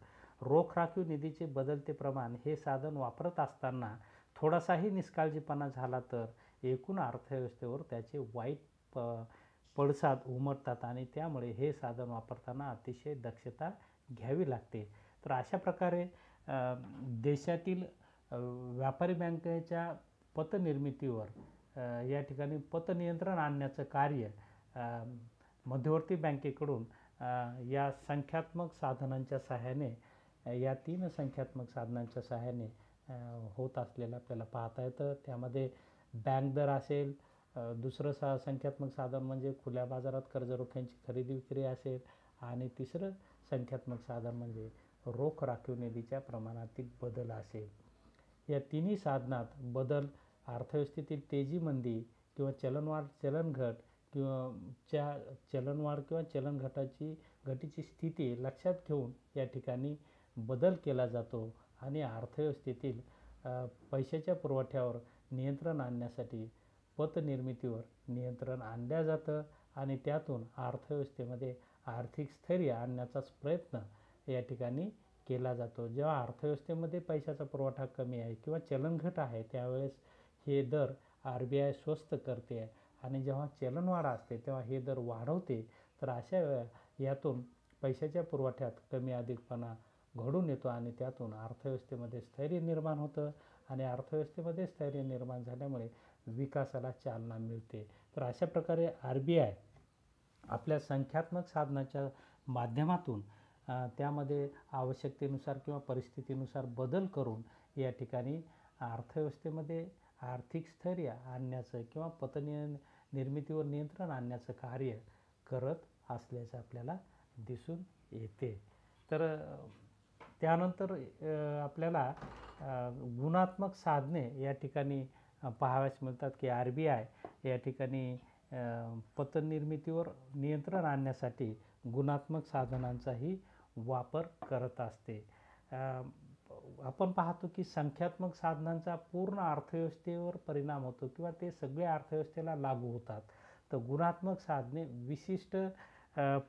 रोख राखीव निधीचे बदलते प्रमाण हे साधन वापरत असताना थोडासाही निष्काळजीपणा झाला तर एकूण अर्थव्यवस्थेवर त्याचे वाईट पडसाद उमटतात आणि त्यामुळे हे साधन वापरताना अतिशय दक्षता घ्यावी लागते. तर अशा प्रकारे देशातील व्यापारी बँकेच्या पतनिर्मितीवर या ठिकाणी पतनियंत्रण आणण्याचं कार्य मध्यवर्ती बँकेकडून या संख्यात्मक साधनांच्या सहाय्याने या 3 संख्यात्मक साधनांच्या सहाय्याने होत असलेलं आपल्याला पाहता येतं. त्यामध्ये बँक दर असेल, दुसरं संख्यात्मक साधन म्हणजे खुल्या बाजारात कर्जरोख्यांची खरेदी विक्री असेल आणि तिसरं संख्यात्मक साधन म्हणजे रोख राखीव निधीच्या प्रमाणातील बदल असेल. या तिन्ही साधनात बदल अर्थव्यवस्थेतील तेजी मंदी किंवा चलनवाढ चलनघट किंवा चलनवाढ किंवा घटीची स्थिती लक्षात घेऊन या ठिकाणी बदल केला जातो आणि अर्थव्यवस्थेतील पैशाच्या पुरवठ्यावर नियंत्रण आणण्यासाठी पतनिर्मितीवर नियंत्रण आणलं जातं आणि त्यातून अर्थव्यवस्थेमध्ये आर्थिक स्थैर्य आणण्याचाच प्रयत्न या ठिकाणी केला जातो. जेव्हा अर्थव्यवस्थेमध्ये पैशाचा पुरवठा कमी आहे किंवा चलनघट आहे त्यावेळेस हे दर RBI स्वस्त करते आणि जेव्हा चलनवाढ असते तेव्हा हे दर वाढवते. तर अशा यातून पैशाच्या पुरवठ्यात कमी अधिकपणा घडून येतो आणि त्यातून अर्थव्यवस्थेमध्ये स्थैर्य निर्माण होतं आणि अर्थव्यवस्थेमध्ये स्थैर्य निर्माण झाल्यामुळे विकासाला चालना मिळते. तर अशा प्रकारे RBI आपल्या संख्यात्मक साधनाच्या माध्यमातून त्यामध्ये आवश्यकतेनुसार किंवा परिस्थितीनुसार बदल करून या ठिकाणी अर्थव्यवस्थेमध्ये आर्थिक स्थैर्य आणण्याचं किंवा निर्मितीवर नियंत्रण आणण्याचं कार्य करत असल्याचं आपल्याला दिसून येते. तर त्यानंतर आपल्याला गुणात्मक साधने या ठिकाणी पाहावयास मिळतात की RBI या ठिकाणी पतनिर्मितीवर नियंत्रण आणण्यासाठी गुणात्मक साधनांचाही वापर करत असते. आपण पाहतो की संख्यात्मक साधनांचा पूर्ण अर्थव्यवस्थेवर परिणाम होतो किंवा ते सगळे अर्थव्यवस्थेला लागू होतात. तर गुणात्मक साधने विशिष्ट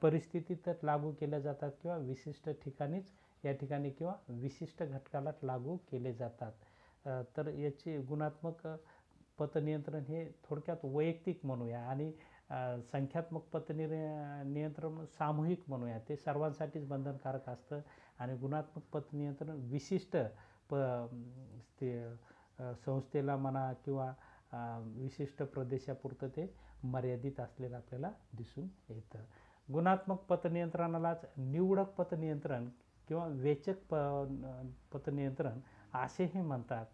परिस्थितीत लागू केल्या जातात किंवा विशिष्ट ठिकाणीच या ठिकाणी किंवा विशिष्ट घटकालाच लागू केले जातात. तर याचे गुणात्मक पतनियंत्रण हे थोडक्यात वैयक्तिक म्हणूया आणि संख्यात्मक नियंत्रण सामूहिक म्हणूया. ते सर्वांसाठीच बंधनकारक असतं आणि गुणात्मक पतनियंत्रण विशिष्ट संस्थेला म्हणा किंवा विशिष्ट प्रदेशापुरतं ते मर्यादित असलेलं आपल्याला दिसून येतं. गुणात्मक पतनियंत्रणालाच निवडक पतनियंत्रण किंवा वेचक पतनियंत्रण असेही म्हणतात.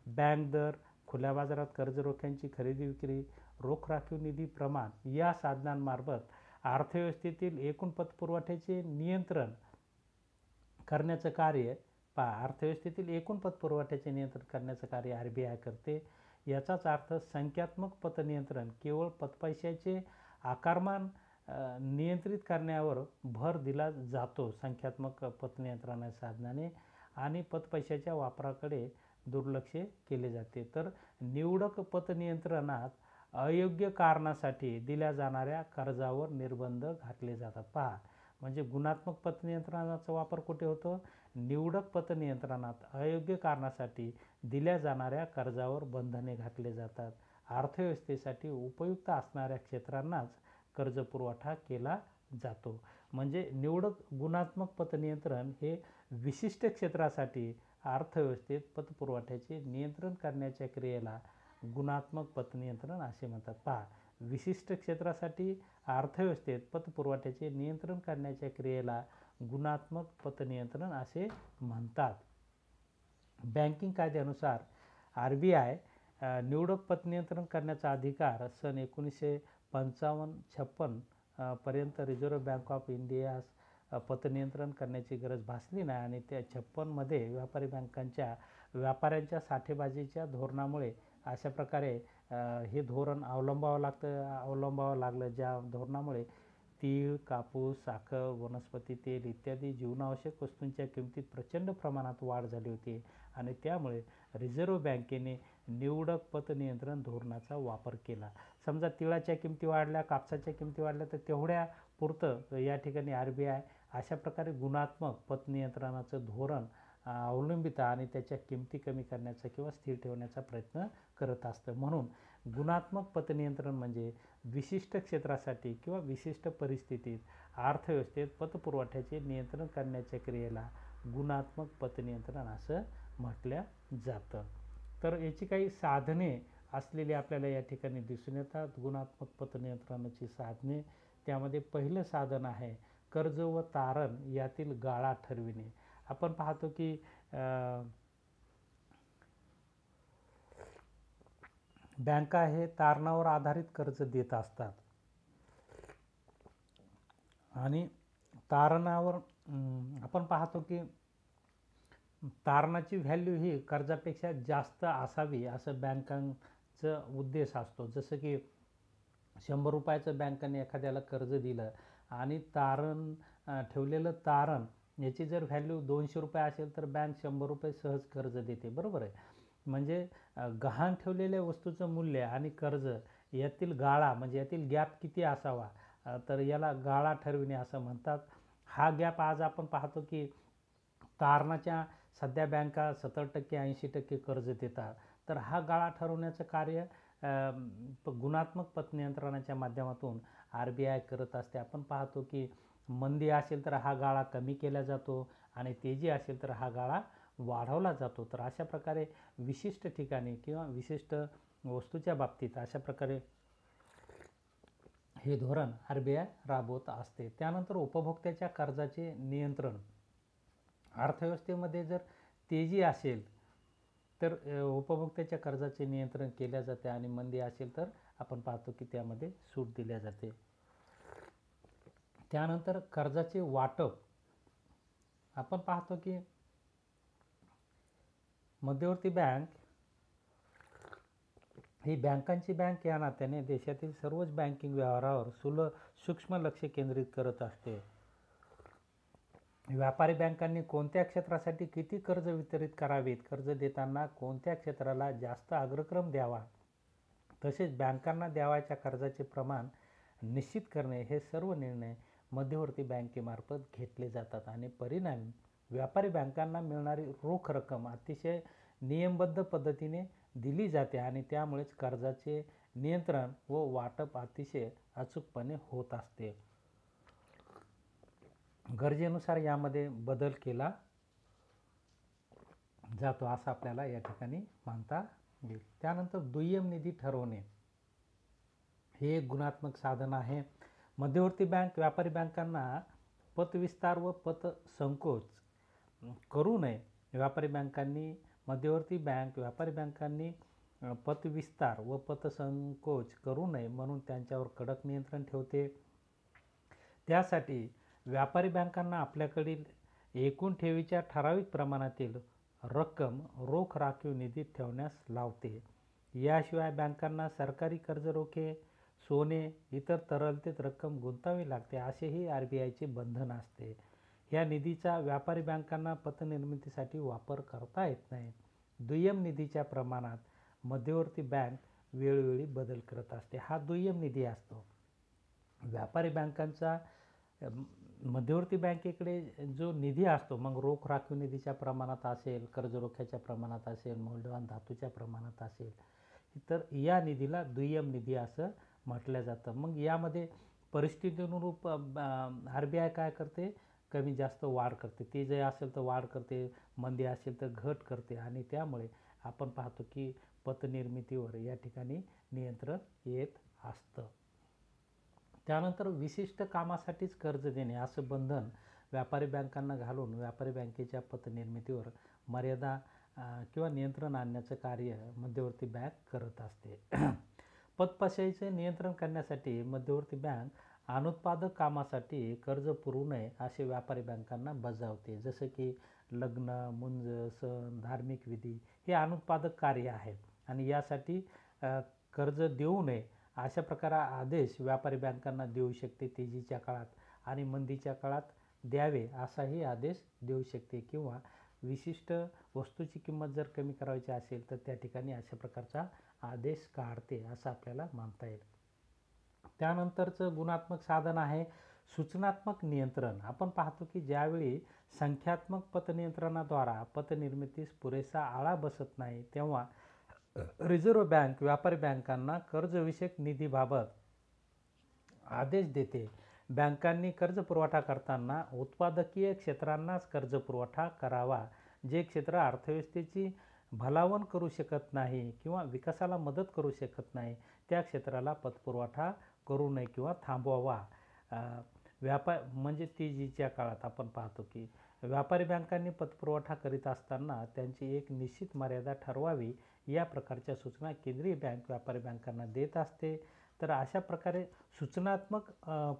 बँक दर, खुल्या बाजारात कर्जरोख्यांची खरेदी विक्री, रोख राखीव निधी प्रमाण या साधनांमार्फत अर्थव्यवस्थेतील एकूण पतपुरवठ्याचे नियंत्रण करण्याचं कार्य अर्थव्यवस्थेतील एकूण पतपुरवठ्याचे नियंत्रण करण्याचं कार्य RBI करते. याचाच अर्थ संख्यात्मक पतनियंत्रण केवळ पतपैशाचे आकारमान नियंत्रित करण्यावर भर दिला जातो संख्यात्मक पतनियंत्रण साधनाने आणि पतपैशाच्या वापराकडे दुर्लक्ष केले जाते. तर निवडक पतनियंत्रणात अयोग्य कारणासाठी दिल्या जाणाऱ्या कर्जावर निर्बंध घातले जातात. पहा, म्हणजे गुणात्मक पतनियंत्रणाचा वापर कुठे होतो? निवडक पतनियंत्रणात अयोग्य कारणासाठी दिल्या जाणाऱ्या कर्जावर बंधने घातले जातात. अर्थव्यवस्थेसाठी उपयुक्त असणाऱ्या क्षेत्रांनाच कर्जपुरवठा केला जातो. म्हणजे निवडक गुणात्मक पतनियंत्रण हे विशिष्ट क्षेत्रासाठी अर्थव्यवस्थेत पतपुरवठ्याचे नियंत्रण करण्याच्या क्रियेला गुणात्मक पतनियंत्रण असे म्हणतात. पहा, विशिष्ट क्षेत्रासाठी अर्थव्यवस्थेत पतपुरवठ्याचे नियंत्रण करण्याच्या क्रियेला गुणात्मक पतनियंत्रण असे म्हणतात. बँकिंग कायद्यानुसार RBI निवडक पतनियंत्रण करण्याचा अधिकार सन 1955-56 पर्यंत रिझर्व्ह बँक ऑफ इंडियास पतनियंत्रण करण्याची गरज भासली नाही आणि त्या 56मध्ये व्यापारी बँकांच्या व्यापाऱ्यांच्या साठेबाजीच्या धोरणामुळे अशा प्रकारे हे धोरण अवलंबावं लागलं, ज्या धोरणामुळे तीळ, कापूस, साखर, वनस्पती तेल इत्यादी जीवनावश्यक वस्तूंच्या किमतीत प्रचंड प्रमाणात वाढ झाली होती आणि त्यामुळे रिझर्व्ह बँकेने निवडक पतनियंत्रण धोरणाचा वापर केला. समजा तिळाच्या किमती वाढल्या, कापसाच्या किमती वाढल्या, तर तेवढ्या पुरतं या ठिकाणी RBI अशा प्रकारे गुणात्मक पतनियंत्रणाचं धोरण अवलंबित आणि त्याच्या किमती कमी करण्याचा किंवा स्थिर ठेवण्याचा प्रयत्न करत असतं. म्हणून गुणात्मक पतनियंत्रण म्हणजे विशिष्ट क्षेत्रासाठी किंवा विशिष्ट परिस्थितीत अर्थव्यवस्थेत पतपुरवठ्याचे नियंत्रण करण्याच्या क्रियेला गुणात्मक पतनियंत्रण असं म्हटलं जातं. तर याची काही साधने असलेली आपल्याला या ठिकाणी दिसून येतात. गुणात्मक पतनियंत्रणाची साधने, त्यामध्ये पहिलं साधन आहे कर्ज व तारण यातील गाळा ठरविणे. आपण पाहतो की बँका हे तारणावर आधारित कर्ज देत असतात आणि तारणावर आपण पाहतो की तारणाची व्हॅल्यू ही कर्जापेक्षा जास्त असावी असं बँकांचं उद्देश असतो. जसं की 100 रुपयाचं बँकाने एखाद्याला कर्ज दिलं आणि तारण ठेवलेलं तारण याची जर व्हॅल्यू 200 रुपये असेल तर बँक 100 रुपये सहज कर्ज देते, बरोबर आहे. म्हणजे गहाण ठेवलेल्या वस्तूचं मूल्य आणि कर्ज यातील गाळा म्हणजे यातील गॅप किती असावा, तर याला गाळा ठरविणे असं म्हणतात. हा गॅप आज आपण पाहतो की तारणाच्या सध्या बँका 70% 80% कर्ज देतात. तर हा गाळा ठरवण्याचं कार्य गुणात्मक पतनियंत्रणाच्या माध्यमातून RBI करत असते. आपण पाहतो की मंदी असेल तर हा गाळा कमी केला जातो आणि तेजी असेल तर हा गाळा वाढवला जातो. तर अशा प्रकारे विशिष्ट ठिकाणी किंवा विशिष्ट वस्तूच्या बाबतीत अशा प्रकारे हे धोरण RBI राबवत असते. त्यानंतर उपभोक्त्याच्या कर्जाचे नियंत्रण. अर्थव्यवस्थेमध्ये जर तेजी असेल तर उपभोक्त्याच्या कर्जाचे नियंत्रण केले जाते आणि मंदी असेल तर आपण पाहतो की त्यामध्ये सूट दिली जाते. त्यानंतर कर्जाचे वाटप. आपण पाहतो की मध्यवर्ती बँक ही बँकांची बँक या नात्याने देशातील सर्वच बँकिंग व्यवहारावर सूक्ष्म लक्ष केंद्रित करत असते. व्यापारी बँकांनी कोणत्या क्षेत्रासाठी किती कर्ज वितरित करावेत, कर्ज देताना कोणत्या क्षेत्राला जास्त अग्रक्रम द्यावा, तसेच बँकांना द्यावयाच्या कर्जाचे प्रमाण निश्चित करणे, हे सर्व निर्णय मध्यवर्ती बँकेमार्फत घेतले जातात आणि परिणामी व्यापारी बँकांना मिळणारी रोख रक्कम अतिशय नियमबद्ध पद्धतीने दिली जाते आणि त्यामुळेच कर्जाचे नियंत्रण व वाटप अतिशय अचूकपणे होत असते. गरजेनुसार यामध्ये बदल केला जातो असं आपल्याला या ठिकाणी मानता येईल. त्यानंतर दुय्यम निधी ठरवणे हे एक गुणात्मक साधन आहे. मध्यवर्ती बँक व्यापारी बँकांना पतविस्तार व पतसंकोच करू नये. मध्यवर्ती बँक व्यापारी बँकांनी पतविस्तार व पतसंकोच करू नये म्हणून त्यांच्यावर कडक नियंत्रण ठेवते. त्यासाठी व्यापारी बँकांना आपल्याकडील एकूण ठेवीच्या ठराविक प्रमाणातील रक्कम रोख राखीव निधीत ठेवण्यास लावते. याशिवाय बँकांना सरकारी कर्ज रोखे, सोने, इतर तरलतेत रक्कम गुंतवावी लागते असेही RBIचे बंधन असते. या निधीचा व्यापारी बँकांना पतनिर्मितीसाठी वापर करता येत नाही. दुय्यम निधीच्या प्रमाणात मध्यवर्ती बँक वेळोवेळी बदल करत असते. हा दुय्यम निधी असतो. व्यापारी बँकांचा मध्यवर्ती बँकेकडे जो निधी असतो, मग रोख राखीव निधीच्या प्रमाणात असेल, कर्ज रोख्याच्या प्रमाणात असेल, मौल्यवान धातूच्या प्रमाणात असेल, तर या निधीला दुय्यम निधी असं म्हटलं जातं. मग यामध्ये परिस्थितीनुरूप RBI काय करते, कमी जास्त वाढ करते. तेजी असेल तर वाढ करते, मंदी असेल तर घट करते आणि त्यामुळे आपण पाहतो की पतनिर्मितीवर या ठिकाणी नियंत्रण येत असतं. त्यानंतर विशिष्ट कामासाठीच कर्ज देणे असं बंधन व्यापारी बँकांना घालून व्यापारी बँकेच्या पतनिर्मितीवर मर्यादा किंवा नियंत्रण आणण्याचं कार्य मध्यवर्ती बँक करत असते. पतपाशाचे नियंत्रण करण्यासाठी मध्यवर्ती बँक अनुत्पादक कामासाठी कर्ज पुरवू नये असे व्यापारी बँकांना बजावते. जसं की लग्न, मुंज, सण, धार्मिक विधी हे अनुत्पादक कार्य आहेत आणि यासाठी कर्ज देऊ नये अशा प्रकारे आदेश व्यापारी बँकांना देऊ शकते तेजीच्या काळात, आणि मंदीच्या काळात द्यावे असाही आदेश देऊ शकते, किंवा विशिष्ट वस्तूची किंमत जर कमी करायची असेल तर त्या ठिकाणी अशा प्रकारचा आदेश काढते असं आपल्याला मानता येईल. त्यानंतरचं गुणात्मक साधन आहे सूचनात्मक नियंत्रण. आपण पाहतो की ज्यावेळी संख्यात्मक पतनियंत्रणाद्वारा पतनिर्मितीस पुरेसा आळा बसत नाही तेव्हा रिझर्व्ह बँक व्यापारी बँकांना कर्जविषयक निधीबाबत आदेश देते. बँकांनी कर्ज पुरवठा करताना उत्पादकीय क्षेत्रांनाच कर्ज पुरवठा करावा. जे क्षेत्र अर्थव्यवस्थेची भलावण करू शकत नाही किंवा विकासाला मदत करू शकत नाही त्या क्षेत्राला पतपुरवठा करू नये किंवा थांबवावा. म्हणजे तेजीच्या काळात आपण पाहतो की व्यापारी बँकांनी पतपुरवठा करीत असताना त्यांची एक निश्चित मर्यादा ठरवावी, या प्रकारच्या सूचना केंद्रीय बँक व्यापारी बँकांना देत असते. तर अशा प्रकारे सूचनात्मक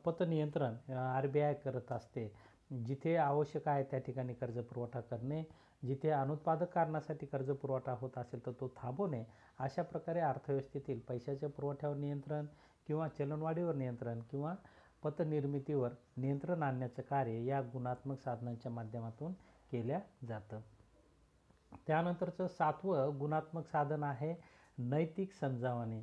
पतनियंत्रण RBI करत असते. जिथे आवश्यक आहे त्या ठिकाणी कर्ज पुरवठा करणे, जिथे अनुत्पादक कारणासाठी कर्ज पुरवठा होत असेल तर तो थांबवणे. अशा प्रकारे अर्थव्यवस्थेतील पैशाच्या पुरवठ्यावर नियंत्रण किंवा चलनवाढीवर नियंत्रण किंवा पतनिर्मितीवर नियंत्रण आणण्याचं कार्य या गुणात्मक साधनांच्या माध्यमातून केल्या जातं. त्यानंतरचं 7वं गुणात्मक साधन आहे नैतिक समजावणे,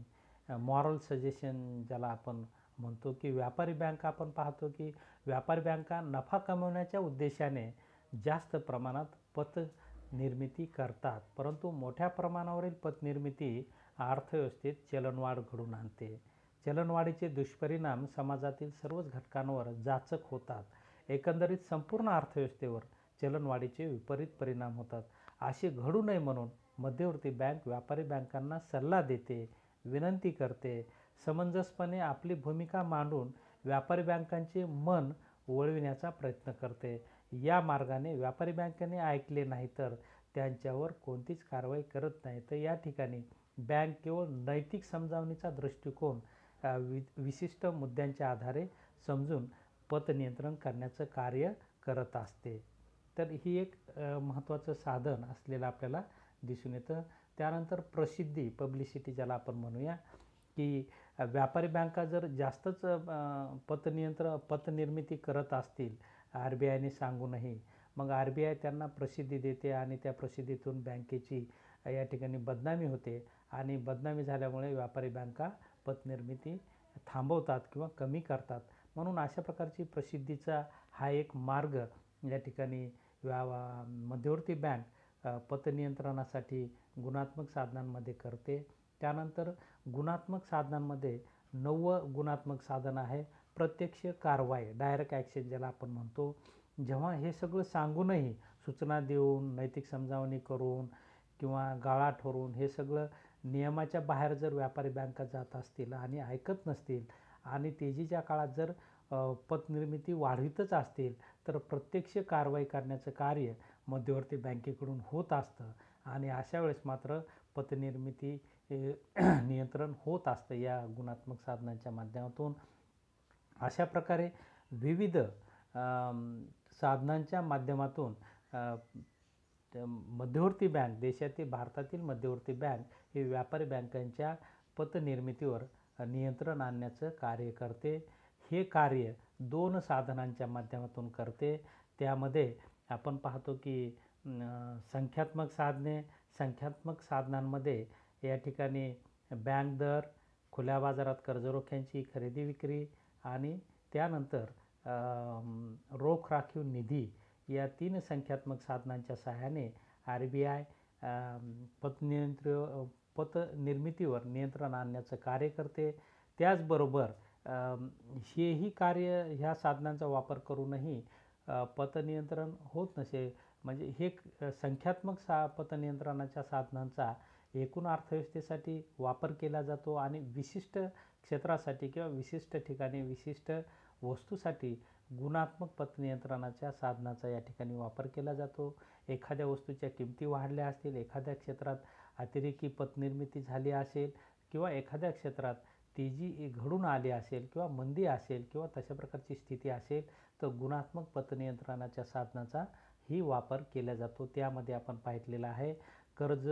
मॉरल सजेशन ज्याला आपण म्हणतो. की व्यापारी बँका आपण पाहतो की व्यापारी बँका नफा कमवण्याच्या उद्देशाने जास्त प्रमाणात पतनिर्मिती करतात, परंतु मोठ्या प्रमाणावरील पतनिर्मिती अर्थव्यवस्थेत चलनवाढ घडवून आणते. चलनवाढीचे दुष्परिणाम समाजातील सर्वच घटकांवर जाचक होतात. एकंदरीत संपूर्ण अर्थव्यवस्थेवर चलनवाढीचे विपरीत परिणाम होतात. असे घडू नये म्हणून मध्यवर्ती बँक व्यापारी बँकांना सल्ला देते, विनंती करते, समंजसपणे आपली भूमिका मांडून व्यापारी बँकांचे मन वळविण्याचा प्रयत्न करते. या मार्गाने व्यापारी बँकेने ऐकले नाही तर त्यांच्यावर कोणतीच कारवाई करत नाही. तर या ठिकाणी बँक केवळ नैतिक समजावणीचा दृष्टिकोन विशिष्ट मुद्द्यांच्या आधारे समजून पतनियंत्रण करण्याचं कार्य करत असते. तर ही एक महत्त्वाचं साधन असलेलं आपल्याला दिसून येतं. त्यानंतर प्रसिद्धी, पब्लिसिटी ज्याला आपण म्हणूया, की व्यापारी बँका जर जास्तच पतनिर्मिती करत असतील RBIने सांगूनही, मग RBI त्यांना प्रसिद्धी देते आणि त्या प्रसिद्धीतून बँकेची या ठिकाणी बदनामी होते, आणि बदनामी झाल्यामुळे व्यापारी बँका पतनिर्मिती थांबवतात किंवा कमी करतात. म्हणून अशा प्रकारची प्रसिद्धीचा हा एक मार्ग या ठिकाणी मध्यवर्ती बँक पतनियंत्रणासाठी गुणात्मक साधनांमध्ये करते. त्यानंतर गुणात्मक साधनांमध्ये 9वं गुणात्मक साधन आहे प्रत्यक्ष कारवाई, डायरेक्ट ॲक्शन ज्याला आपण म्हणतो. जेव्हा हे सगळं सांगूनही, सूचना देऊन, नैतिक समजावणी करून किंवा गाळा ठरवून हे सगळं नियमाच्या बाहेर जर व्यापारी बँका जात असतील आणि ऐकत नसतील आणि तेजीच्या काळात जर पतनिर्मिती वाढवितच असतील तर प्रत्यक्ष कारवाई करण्याचं कार्य मध्यवर्ती बँकेकडून होत असतं, आणि अशा वेळेस मात्र पतनिर्मिती नियंत्रण होत असतं या गुणात्मक साधनांच्या माध्यमातून. अशा प्रकारे विविध साधनांच्या माध्यमातून मध्यवर्ती बँक, देशातील भारतातील मध्यवर्ती बँक हे व्यापारी बँकांच्या पतनिर्मितीवर नियंत्रण आणण्याचं कार्य करते. हे कार्य 2 साधनांच्या माध्यमातून करते. त्यामध्ये आपण पाहतो की संख्यात्मक साधनांमध्ये या ठिकाणी बँक दर, खुल्या बाजारात कर्जरोख्यांची खरेदी विक्री, आणि त्यानंतर रोख राखीव निधी, या 3 संख्यात्मक साधनांच्या सहाय्याने RBI पतनिर्मितीवर नियंत्रण आणण्याचं कार्य करते. त्याचबरोबर हेही कार्य ह्या साधनांचा वापर करूनही पतनियंत्रण होत नसे, म्हणजे हे संख्यात्मक पतनियंत्रणाच्या साधनांचा एकूण अर्थव्यवस्थेसाठी वापर केला जातो, आणि विशिष्ट क्षेत्रासाठी किंवा विशिष्ट ठिकाणी विशिष्ट वस्तूसाठी गुणात्मक पतनियंत्रणाच्या साधनाचा या ठिकाणी वापर केला जातो. एखाद्या वस्तूच्या किमती वाढल्या असतील, एखाद्या क्षेत्रात अतिरेकी पतनिर्मिती झाली असेल, किंवा एखाद्या क्षेत्रात तेजी घडून आली असेल किंवा मंदी असेल किंवा तशा प्रकारची स्थिती असेल तर गुणात्मक पतनियंत्रणाच्या साधनाचा ही वापर केला जातो. त्यामध्ये आपण पाहिलेलं आहे कर्ज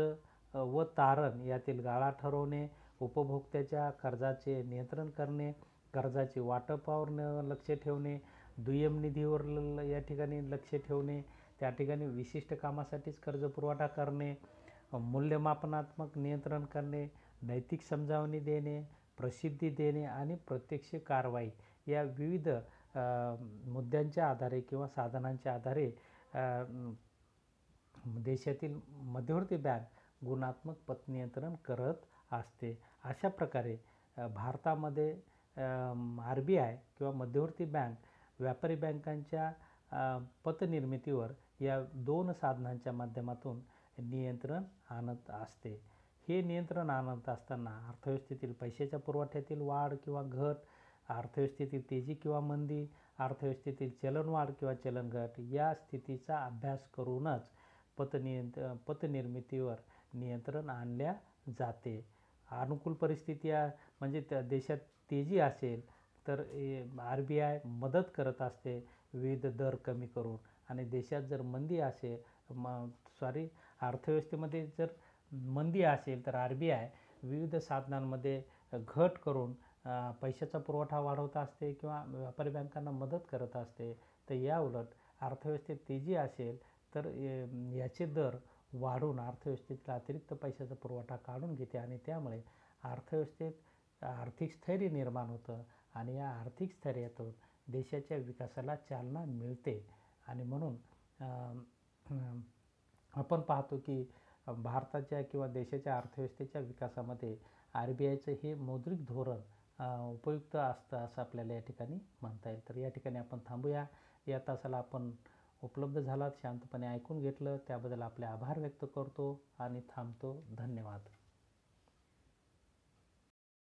व तारण यातील गाळा ठरवणे, उपभोक्त्याच्या कर्जाचे नियंत्रण करणे, कर्जाची वाटपावर लक्ष ठेवणे, दुय्यम निधीवर या ठिकाणी लक्ष ठेवणे, त्या ठिकाणी विशिष्ट कामासाठीच कर्जपुरवठा करणे, मूल्यमापनात्मक नियंत्रण करणे, नैतिक समजावणी देणे, प्रसिद्धी देणे आणि प्रत्यक्ष कारवाई या विविध मुद्द्यांच्या आधारे किंवा साधनांच्या आधारे देशातील मध्यवर्ती बँक गुणात्मक पतनियंत्रण करत असते. अशा प्रकारे भारतामध्ये RBI किंवा मध्यवर्ती बँक व्यापारी बँकांच्या पतनिर्मितीवर या 2 साधनांच्या माध्यमातून नियंत्रण आणत असते. हे नियंत्रण आणत असताना अर्थव्यवस्थेतील पैशाच्या पुरवठ्यातील वाढ किंवा घट, अर्थव्यवस्थेतील तेजी किंवा मंदी, अर्थव्यवस्थेतील चलनवाढ किंवा चलनघट या स्थितीचा अभ्यास करूनच पतनिर्मितीवर नियंत्रण आणल्या जाते. अनुकूल परिस्थिती म्हणजे त्या देशात तेजी असेल तर RBI मदत करत असते विविध दर कमी करून, आणि देशात जर मंदी असेल अर्थव्यवस्थेमध्ये जर मंदी असेल तर RBI विविध साधनांमध्ये घट करून पैशाचा पुरवठा वाढवत असते किंवा व्यापारी बँकांना मदत करत असते. तर या उलट अर्थव्यवस्थेत तेजी असेल तर याचे दर वाढून अर्थव्यवस्थेतील अतिरिक्त पैशाचा पुरवठा काढून घेते आणि त्यामुळे अर्थव्यवस्थेत आर्थिक स्थैर्य निर्माण होतं आणि या आर्थिक स्थैर्यातून देशाच्या विकासाला चालना मिळते. आणि म्हणून आपण पाहतो की भारताच्या किंवा देशाच्या अर्थव्यवस्थेच्या विकासामध्ये RBIचं हे मौद्रिक धोरण उपयुक्त असतं असं आपल्याला या ठिकाणी म्हणता येईल. तर या ठिकाणी आपण थांबूया. या तासाला आपण उपलब्ध झालात, शांतपणे ऐकून घेतलं त्याबद्दल आपले आभार व्यक्त करतो आणि थांबतो. धन्यवाद.